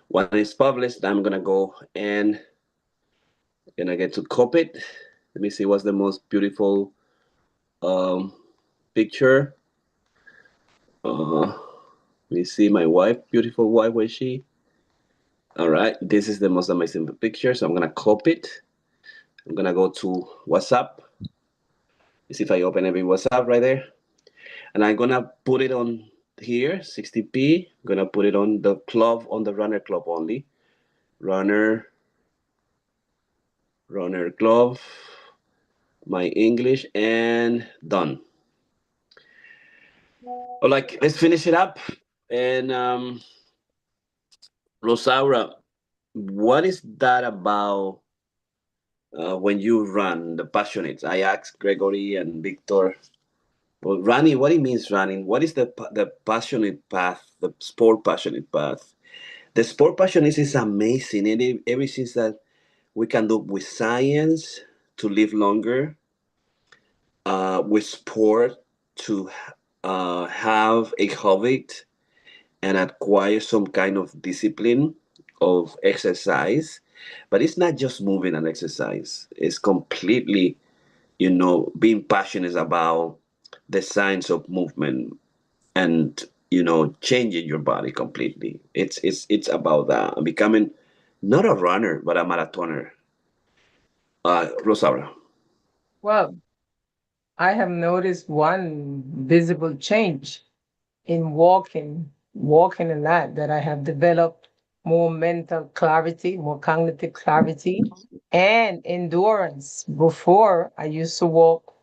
When it's published, I'm gonna go and gonna get to copy it. Let me see what's the most beautiful picture. Let me see my wife, beautiful wife. Where is she? All right, this is the most amazing picture. So I'm gonna copy it. I'm gonna go to WhatsApp. Let's see if I open every WhatsApp right there. And I'm gonna put it on here, 60p. I'm gonna put it on the club, on the runner club only. Runner club, my English, and done. Well, let's finish it up. And Rosaura, what is that about when you run, the passionate? I asked Gregory and Victor. Well, running, what it means running? What is the passionate path, the sport passionate path The sport passionist is amazing. Everything that we can do with science to live longer, with sport to have a habit and acquire some kind of discipline of exercise. But it's not just moving and exercise. It's completely, being passionate about the science of movement and changing your body completely. It's about that. I'm becoming not a runner but a marathoner. Rosaura. Well, I have noticed one visible change in walking a lot, that I have developed more mental clarity, more cognitive clarity, and endurance. Before, I used to walk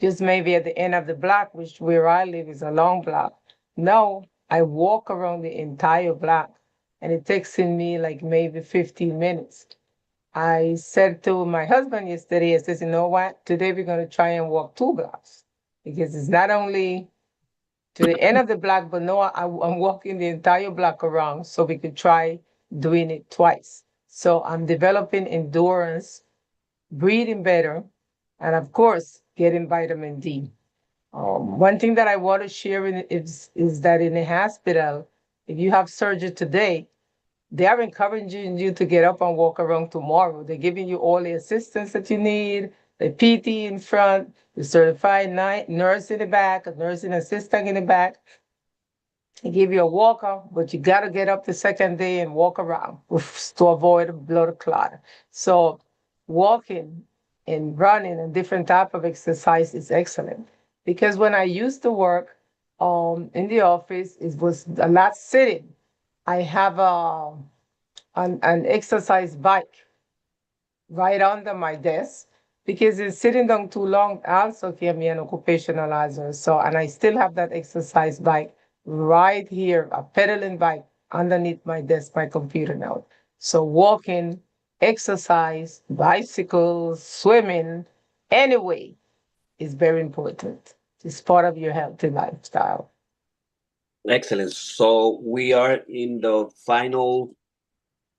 just maybe at the end of the block, which where I live is a long block. Now I walk around the entire block, and it takes in me like maybe 15 minutes. I said to my husband yesterday, I says, you know what? Today we're going to try and walk 2 blocks, because it's not only to the end of the block, but no, I'm walking the entire block around, so we could try doing it twice. So I'm developing endurance, breathing better, and of course, getting vitamin D. One thing that I want to share is that in the hospital, if you have surgery today, they are encouraging you to get up and walk around tomorrow. They're giving you all the assistance that you need, the PT in front, the certified nurse in the back, a nursing assistant in the back. They give you a walker, but you got to get up the second day and walk around to avoid blood clot. So walking and running and different type of exercise is excellent, because when I used to work in the office, it was a lot sitting. I have an exercise bike right under my desk, because it's sitting down too long also gave me an occupational hazard. So, and I still have that exercise bike right here, a pedaling bike underneath my desk, my computer now. So walking, exercise, bicycles, swimming, anyway, is very important. It's part of your healthy lifestyle. Excellent. So we are in the final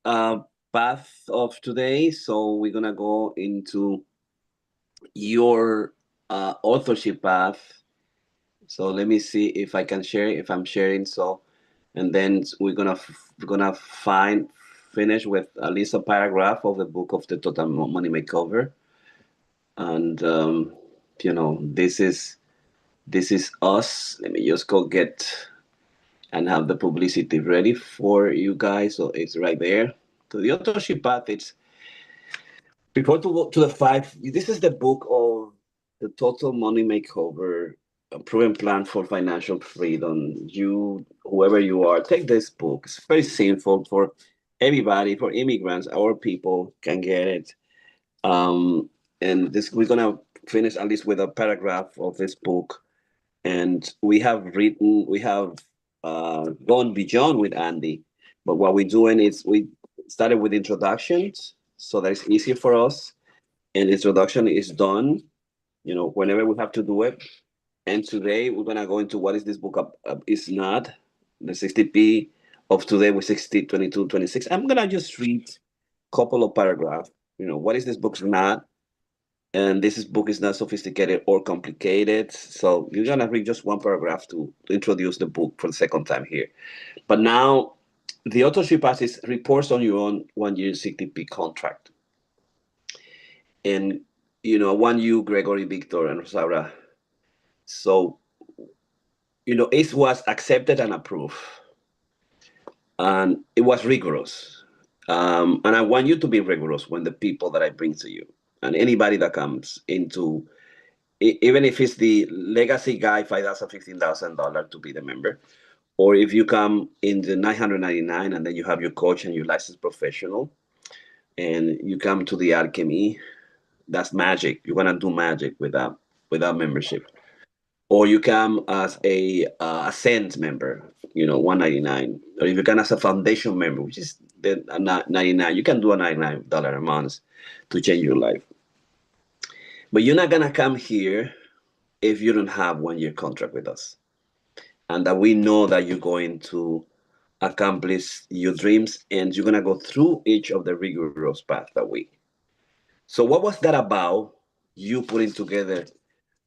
uh, path of today. So we're gonna go into your authorship path. So let me see if I can share, if I'm sharing. So, and then we're gonna finish with at least a paragraph of the book of the Total Money Makeover, and this is us. Let me just go get and have the publicity ready for you guys. So it's right there. To the authorship path, it's before to go to the five. This is the book of the Total Money Makeover, a proven plan for financial freedom. You, whoever you are, take this book. It's very simple for everybody, for immigrants. Our people can get it. And this we're gonna finish at least with a paragraph of this book. And we have gone beyond with Andy. But what we're doing is we started with introductions, so that it's easier for us. And introduction is done, whenever we have to do it. And today we're gonna go into what is this book is not the 60p of today with 60, 22, 26. I'm gonna just read a couple of paragraphs. What is this book not? And book is not sophisticated or complicated. So you're gonna read just one paragraph to introduce the book for the second time here. But now the authorship passes reports on your own 1 year 60p contract. And 1 you, Gregory, Victor, and Rosaura. So it was accepted and approved, and it was rigorous. And I want you to be rigorous when the people that I bring to you, and anybody that comes into, even if it's the legacy guy, $5,000, $15,000 to be the member, or if you come in the 999 and then you have your coach and your licensed professional, and you come to the alchemy, that's magic. You're gonna do magic without membership. Or you come as a Ascend member, 199. Or if you come as a foundation member, which is the 99, you can do a $99 a month to change your life. But you're not gonna come here if you don't have 1 year contract with us, and that we know that you're going to accomplish your dreams, and you're gonna go through each of the rigorous path that we. So what was that about? You putting together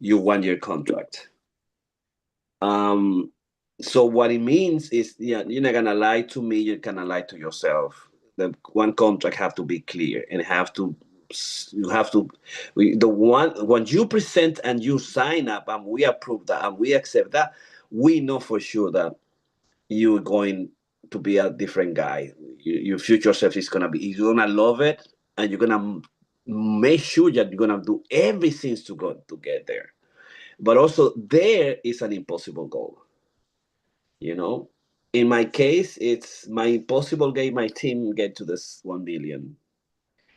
your 1 year contract. Um, so what it means is, yeah, you're not gonna lie to me. You're gonna lie to yourself. The one contract have to be clear and have to. You have to. The one when you present and you sign up and we approve that and we accept that, we know for sure that you're going to be a different guy. Your future self is gonna be. You're gonna love it, and you're gonna make sure that you're gonna do everything to go to get there. But also, there is an impossible goal. You know, in my case, it's my impossible goal. My team get to this 1 billion.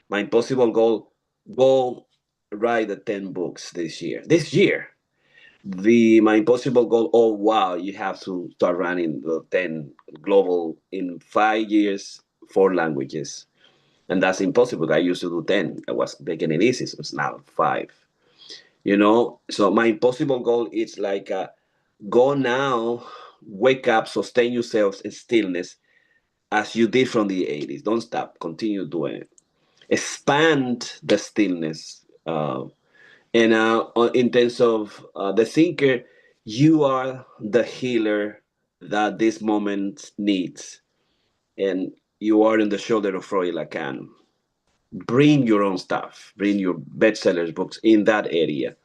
My impossible goal: go write the 10 books this year. This year, the my impossible goal. Oh wow, you have to start running the 10 global in 5 years, 4 languages, and that's impossible. I used to do 10. I was taking it easy, so it's now 5. So my impossible goal is like go now, wake up, sustain yourselves in stillness as you did from the 80s. Don't stop, continue doing it. Expand the stillness. And in terms of the thinker, you are the healer that this moment needs. And you are in the shoulder of Freud Lacan. Bring your own stuff, bring your bestsellers books in that area.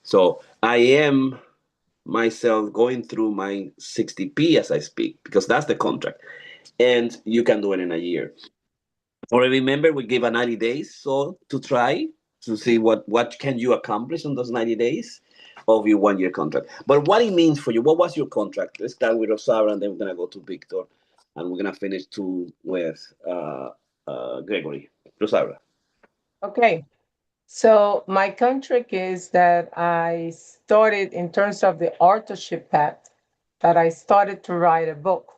So I am myself going through my 60p as I speak, because that's the contract. And you can do it in a year. Or remember, we give a 90 days so to try to see what can you accomplish in those 90 days of your 1 year contract. But what it means for you, what was your contract? Let's start with Rosaura, and then we're gonna go to Victor, and we're gonna finish with Gregory. Rosaura. Okay. So my contract is that I started in terms of the authorship path, that I started to write a book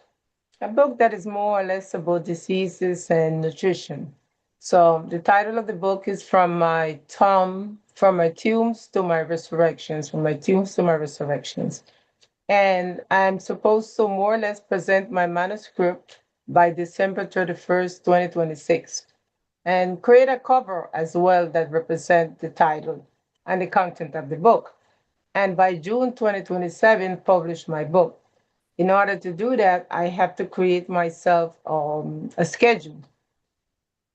that is more or less about diseases and nutrition. So the title of the book is from my tombs to my resurrections, from my tombs to my resurrections. And I'm supposed to more or less present my manuscript by December 31st, 2026, and create a cover as well that represent the title and the content of the book. And by June 2027, publish my book. In order to do that, I have to create myself a schedule.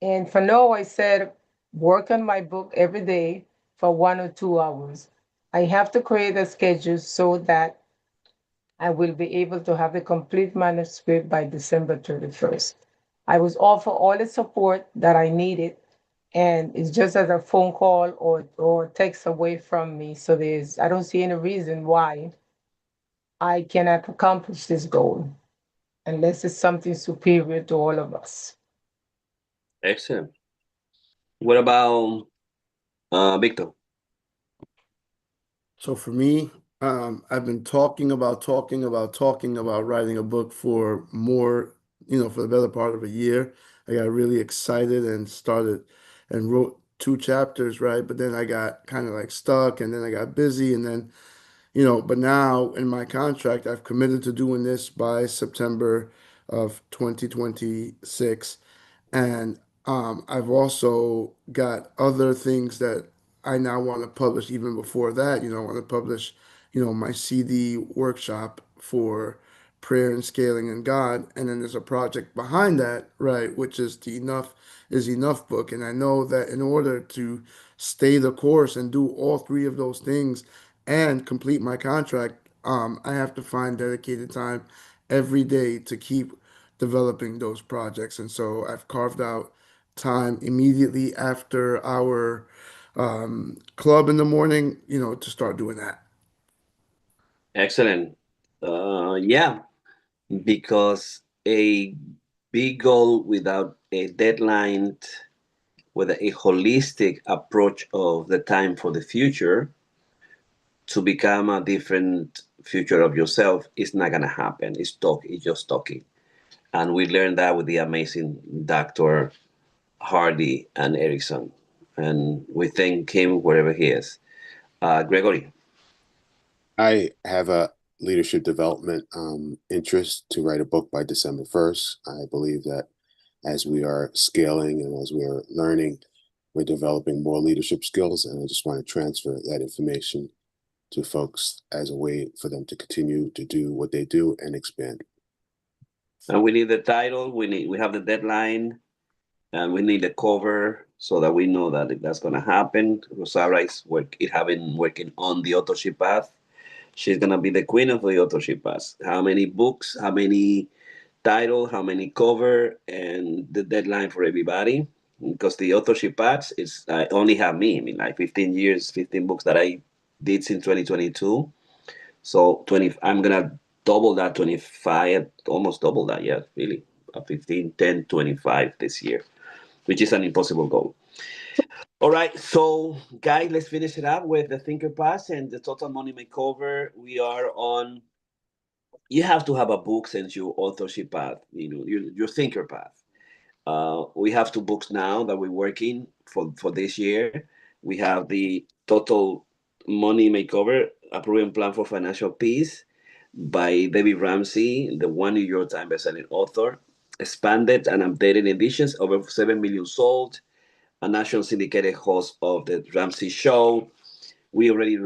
And for now, I said, work on my book every day for 1 or 2 hours. I have to create a schedule so that I will be able to have the complete manuscript by December 31st. I was offered all the support that I needed, and it's just as a phone call or text away from me. So I don't see any reason why I cannot accomplish this goal unless it's something superior to all of us. Excellent. What about Victor? So for me, I've been talking about writing a book for more, for the better part of a year. I got really excited and started and wrote 2 chapters, right? But then I got kind of like stuck and then I got busy and then, but now in my contract, I've committed to doing this by September of 2026. And I've also got other things that I now want to publish even before that. I want to publish, my CD workshop for prayer and scaling in God. And then there's a project behind that, right, which is the Enough is Enough book. And I know that in order to stay the course and do all three of those things and complete my contract, I have to find dedicated time every day to keep developing those projects. And so I've carved out time immediately after our club in the morning, to start doing that. Excellent. Yeah, because a big goal without a deadline, with a holistic approach of the time for the future to become a different future of yourself is not gonna happen. It's just talking. And we learned that with the amazing Dr. Hardy and Erickson. And we thank him wherever he is. Gregory. I have a leadership development interest to write a book by December 1st. I believe that as we are scaling and as we are learning, we're developing more leadership skills, and I just want to transfer that information to folks as a way for them to continue to do what they do and expand. And we need the title. We have the deadline, and we need the cover so that we know that that's going to happen. Rosara is working on the authorship path. She's going to be the queen of the authorship path. How many books? How many title? How many cover? And the deadline for everybody. Because the authorship path is I only have me. I mean, like 15 years, 15 books that I did since 2022. So 20, I'm gonna double that 25, almost double that, yeah, really. 15, 10, 25 this year, which is an impossible goal. All right, so guys, let's finish it up with the Thinker Pass and the Total Money Makeover. We are on. You have to have a book since your authorship path, your Thinker Path. We have two books now that we're working for this year. We have the Total Money Makeover, A Proven Plan for Financial Peace by David Ramsey, the one New York Times bestselling author. Expanded and updated editions, over 7 million sold. A national syndicated host of the Ramsey Show. We already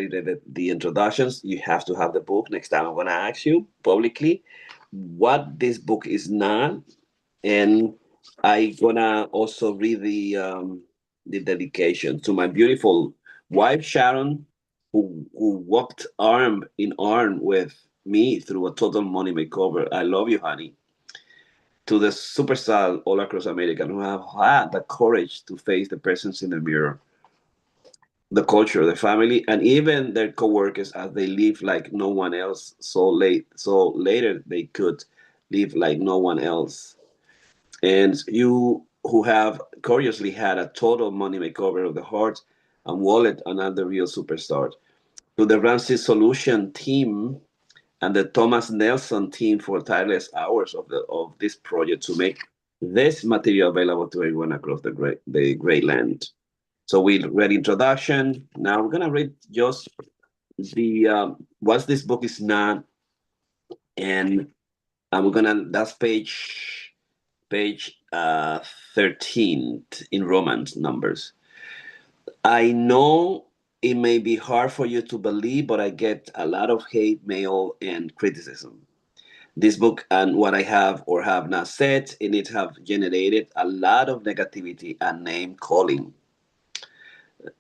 did the introductions. You have to have the book. Next time I'm gonna ask you publicly what this book is not, and I gonna also read the dedication to my beautiful wife Sharon, who walked arm in arm with me through a total money makeover. I love you, honey. To the superstar all across America who have had the courage to face the presence in the mirror, the culture, the family, and even their coworkers as they live like no one else. So later they could live like no one else. And you who have curiously had a total money makeover of the heart and wallet and are the real superstar. To the Ramsey Solution team and the Thomas Nelson team for tireless hours of this project to make this material available to everyone across the great land. So we read introduction. Now we're gonna read just the what this book is not, and we're gonna that's page 13 in Romans numbers. I know it may be hard for you to believe, but I get a lot of hate mail and criticism. This book and what I have or have not said in it have generated a lot of negativity and name calling.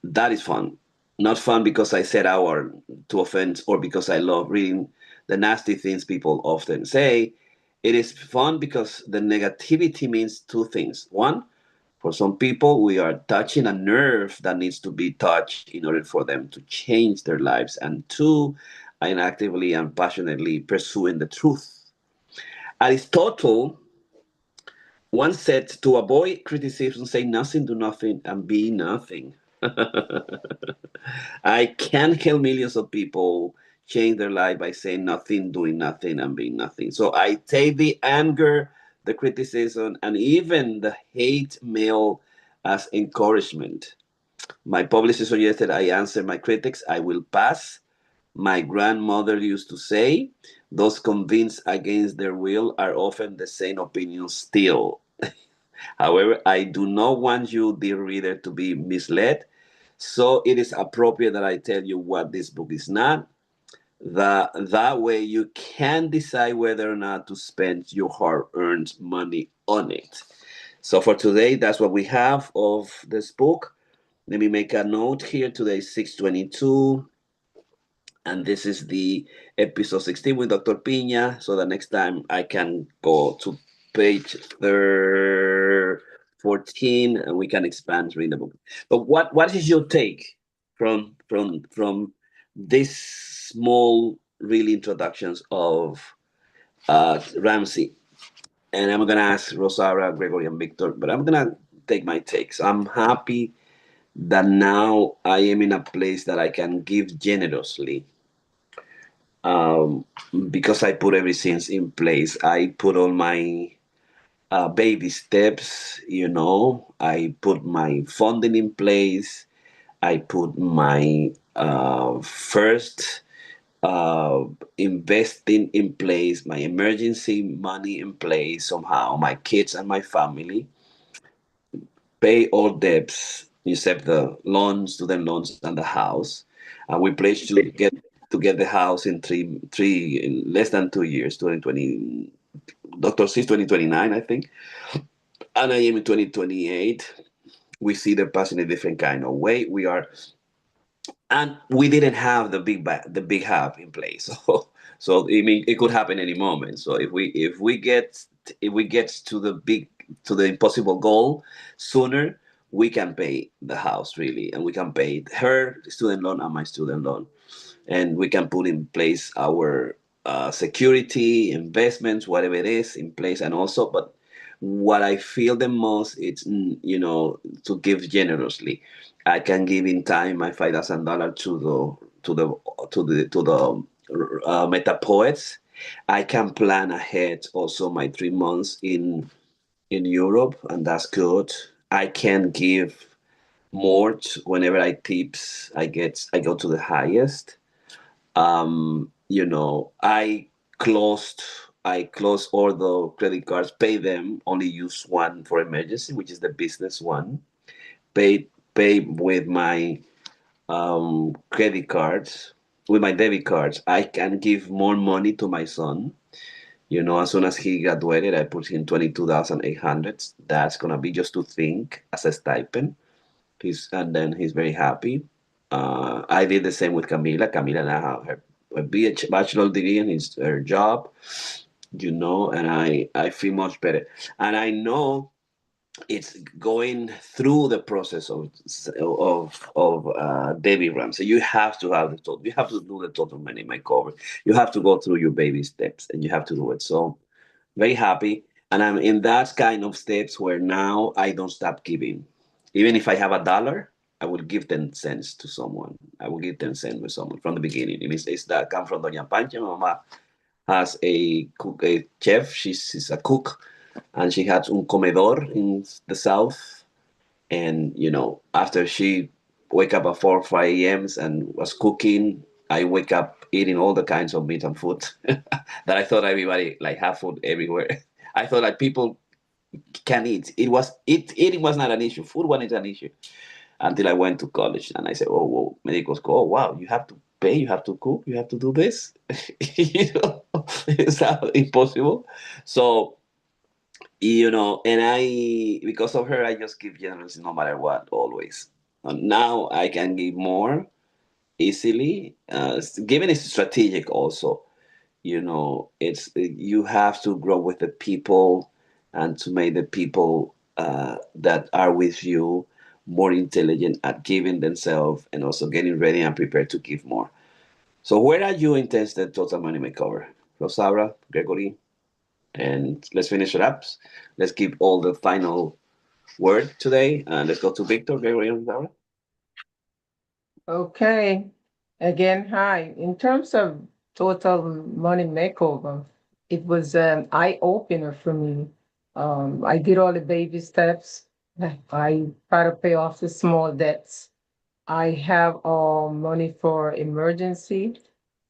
That is fun. Not fun because I set out to offend or because I love reading the nasty things people often say. It is fun because the negativity means two things. One, for some people, we are touching a nerve that needs to be touched in order for them to change their lives. And two, I am actively and passionately pursuing the truth. Aristotle once said to avoid criticism, say nothing, do nothing, and be nothing. I can't help millions of people change their life by saying nothing, doing nothing, and being nothing. So I take the anger, the criticism, and even the hate mail as encouragement. My publisher suggested I answer my critics, I will pass. My grandmother used to say, those convinced against their will are often the same opinion still. However, I do not want you, dear reader, to be misled. So it is appropriate that I tell you what this book is not. That way you can decide whether or not to spend your hard-earned money on it. So for today, that's what we have of this book. Let me make a note here. Today is 622, and this is the episode 16 with Dr. Pina. So the next time I can go to page 14 and we can expand reading the book. But what is your take from this small really introductions of Ramsey? And I'm gonna ask Rosara, Gregory, and Victor, but I'm gonna take my takes. I'm happy that now I am in a place that I can give generously, um, because I put everything in place. I put all my baby steps, I put my funding in place. I put my first uh, investing in place, my emergency money in place somehow, my kids and my family, pay all debts except the loans, student loans, and the house. And we pledged to get the house in in less than 2 years, 2020. Doctor says 2029, I think, and I am in 2028. We see the past in a different kind of way. We are, and we didn't have the big half in place. So I mean, it could happen any moment. So if we get to the big, to the impossible goal sooner, we can pay the house really, and we can pay her student loan and my student loan, and we can put in place our security investments, whatever it is, in place. And also, but what I feel the most, it's to give generously. I can give in time my $5,000 to the meta poets. I can plan ahead also my 3 months in Europe, and that's good. I can give more whenever I tips. I go to the highest. I closed I closed all the credit cards, pay them, only use one for emergency, which is the business one. Pay with my credit cards, with my debit cards. I can give more money to my son. As soon as he graduated, I put him 22,800. That's gonna be just to think as a stipend. And then he's very happy. I did the same with Camila. Camila now have her a bachelor degree in her job, and I feel much better. And I know it's going through the process of baby run. So you have to have the total. You have to do the total money makeover. You have to go through your baby steps, and you have to do it. So very happy. And I'm in that kind of steps where now I don't stop giving. Even if I have $1, I will give 10 cents to someone. I will give 10 cents with someone from the beginning. It's that come from Doña Pancha. Mama has a chef. She's a cook, and she has un comedor in the south. And after she wake up at 4 or 5 a.m. and was cooking, I wake up eating all the kinds of meat and food that I thought everybody like have food everywhere. I thought like people can eat. Eating was not an issue. Food wasn't an issue until I went to college, and I said, "Oh, whoa!" Medicals go, "Oh, wow! You have to pay. You have to cook. You have to do this." It's not impossible. So and because of her, I just give generously no matter what, always. And now I can give more easily. Giving is strategic also. It's you have to grow with the people, and to make the people that are with you more intelligent at giving themselves, and also getting ready and prepared to give more. So where are you in terms of total money makeover? Rosaura, Gregory, and let's finish it up. Let's give all the final word today. Let's go to Victor, Gregory, and Rosaura. Okay. Again, hi. In terms of total money makeover, it was an eye opener for me. I did all the baby steps. I try to pay off the small debts. I have money for emergency,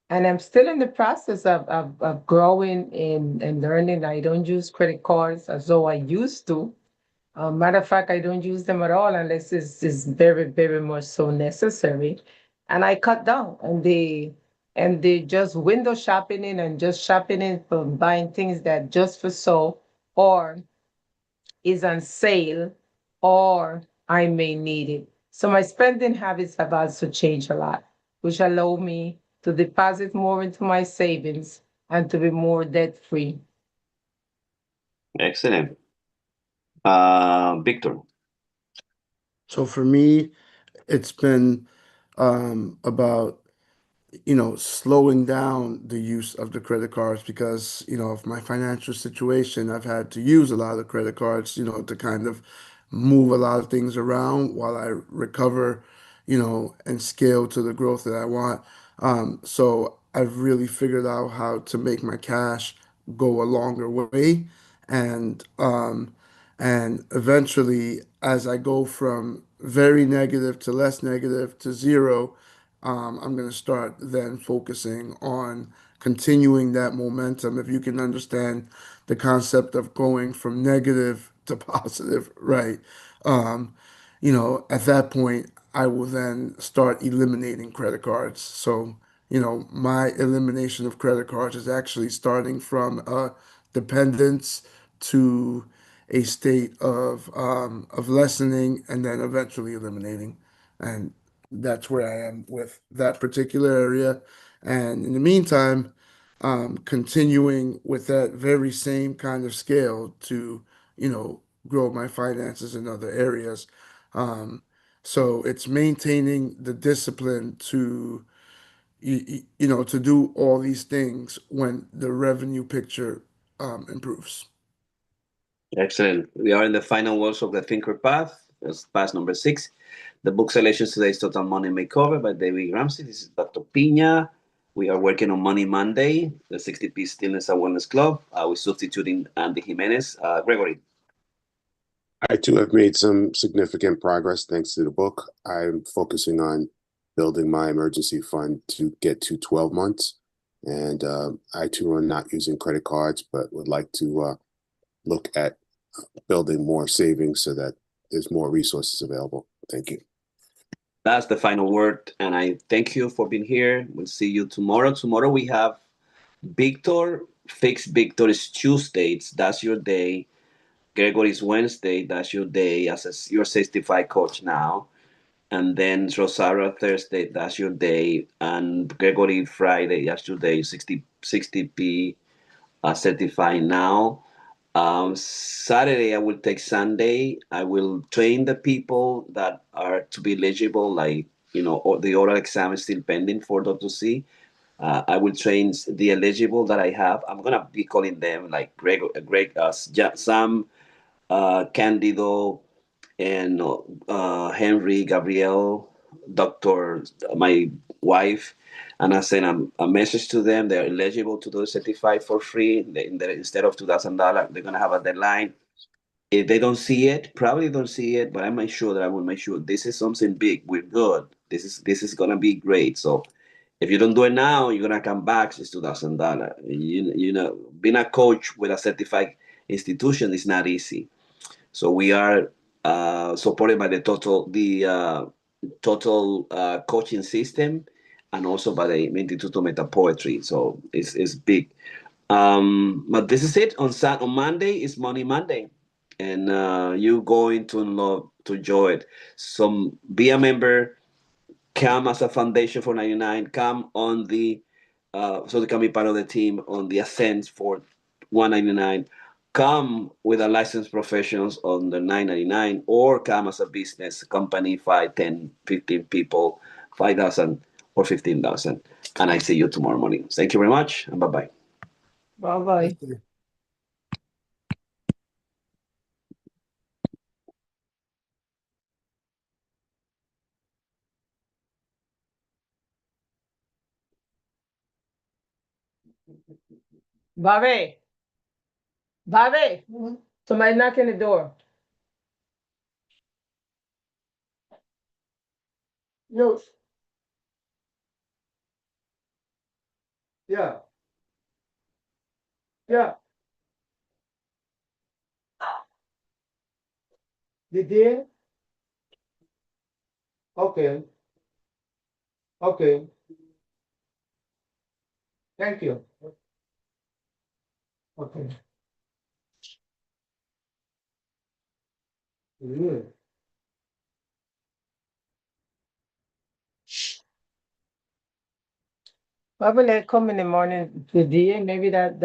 and I'm still in the process of growing and learning. I don't use credit cards as though I used to. Matter of fact, I don't use them at all unless it's very, very much so necessary. And I cut down and they just window shopping in and just shopping in for buying things that just for so or is on sale or I may need it. So my spending habits have also changed a lot, which allow me to deposit more into my savings and to be more debt free. Excellent. Victor. So for me, it's been about slowing down the use of the credit cards because, of my financial situation, I've had to use a lot of credit cards, to kind of move a lot of things around while I recover, and scale to the growth that I want. So I've really figured out how to make my cash go a longer way. And eventually, as I go from very negative to less negative to zero, I'm going to start then focusing on continuing that momentum. If you can understand the concept of going from negative to positive, right? Um, at that point, I will then start eliminating credit cards. So, my elimination of credit cards is actually starting from a dependence to a state of lessening and then eventually eliminating. And that's where I am with that particular area. And in the meantime, continuing with that very same kind of scale to, grow my finances in other areas. Um, so it's maintaining the discipline to, to do all these things when the revenue picture improves. Excellent. We are in the final words of the Thinker Path. That's path number 6. The book selections today is Total Money Makeover by David Ramsey. This is Dr. Pina. We are working on Money Monday, the 60-piece Stillness and Wellness Club. We're substituting Andy Jimenez. Gregory. I too have made some significant progress thanks to the book. I'm focusing on building my emergency fund to get to 12 months. And I too are not using credit cards, but would like to look at building more savings so that there's more resources available. Thank you. That's the final word. And I thank you for being here. We'll see you tomorrow. Tomorrow we have Victor. Fix Victor's Tuesdays. That's your day. Gregory's Wednesday. That's your day as your 65 coach now. And then Rosario Thursday, that's your day. And Gregory Friday, that's your day. 60p certified now. Saturday, I will take Sunday. I will train the people that are to be eligible, like, the oral exam is still pending for Dr. C. I will train the eligible that I have. I'm going to be calling them like Sam, Candido, and Henry, Gabrielle, Doctor, my wife, and I sent a message to them. They're eligible to do the certified for free. Instead of $2,000, they're gonna have a deadline. If they don't see it, probably don't see it, but I make sure that I will make sure this is something big. We're good. This is gonna be great. So if you don't do it now, you're gonna come back. It's $2,000. Being a coach with a certified institution is not easy. So we are supported by the total coaching system, and also by the Instituto Meta Poetry. So it's big. But this is it. On Monday is Money Monday, and you're going to love to enjoy it. So be a member. Come as a foundation for 99. Come on so they can be part of the team on the Ascent for 199. Come with a licensed professionals on the 999, or come as a business company, 5, 10, 15 people, 5,000 or 15,000. And I see you tomorrow morning. Thank you very much, and bye bye. Bye bye. Bobby. Bobby. Somebody knocking the door. No. Yeah. Yeah. They did? Okay. Okay. Thank you. Okay. Yeah. Probably come in the morning, the DA, maybe that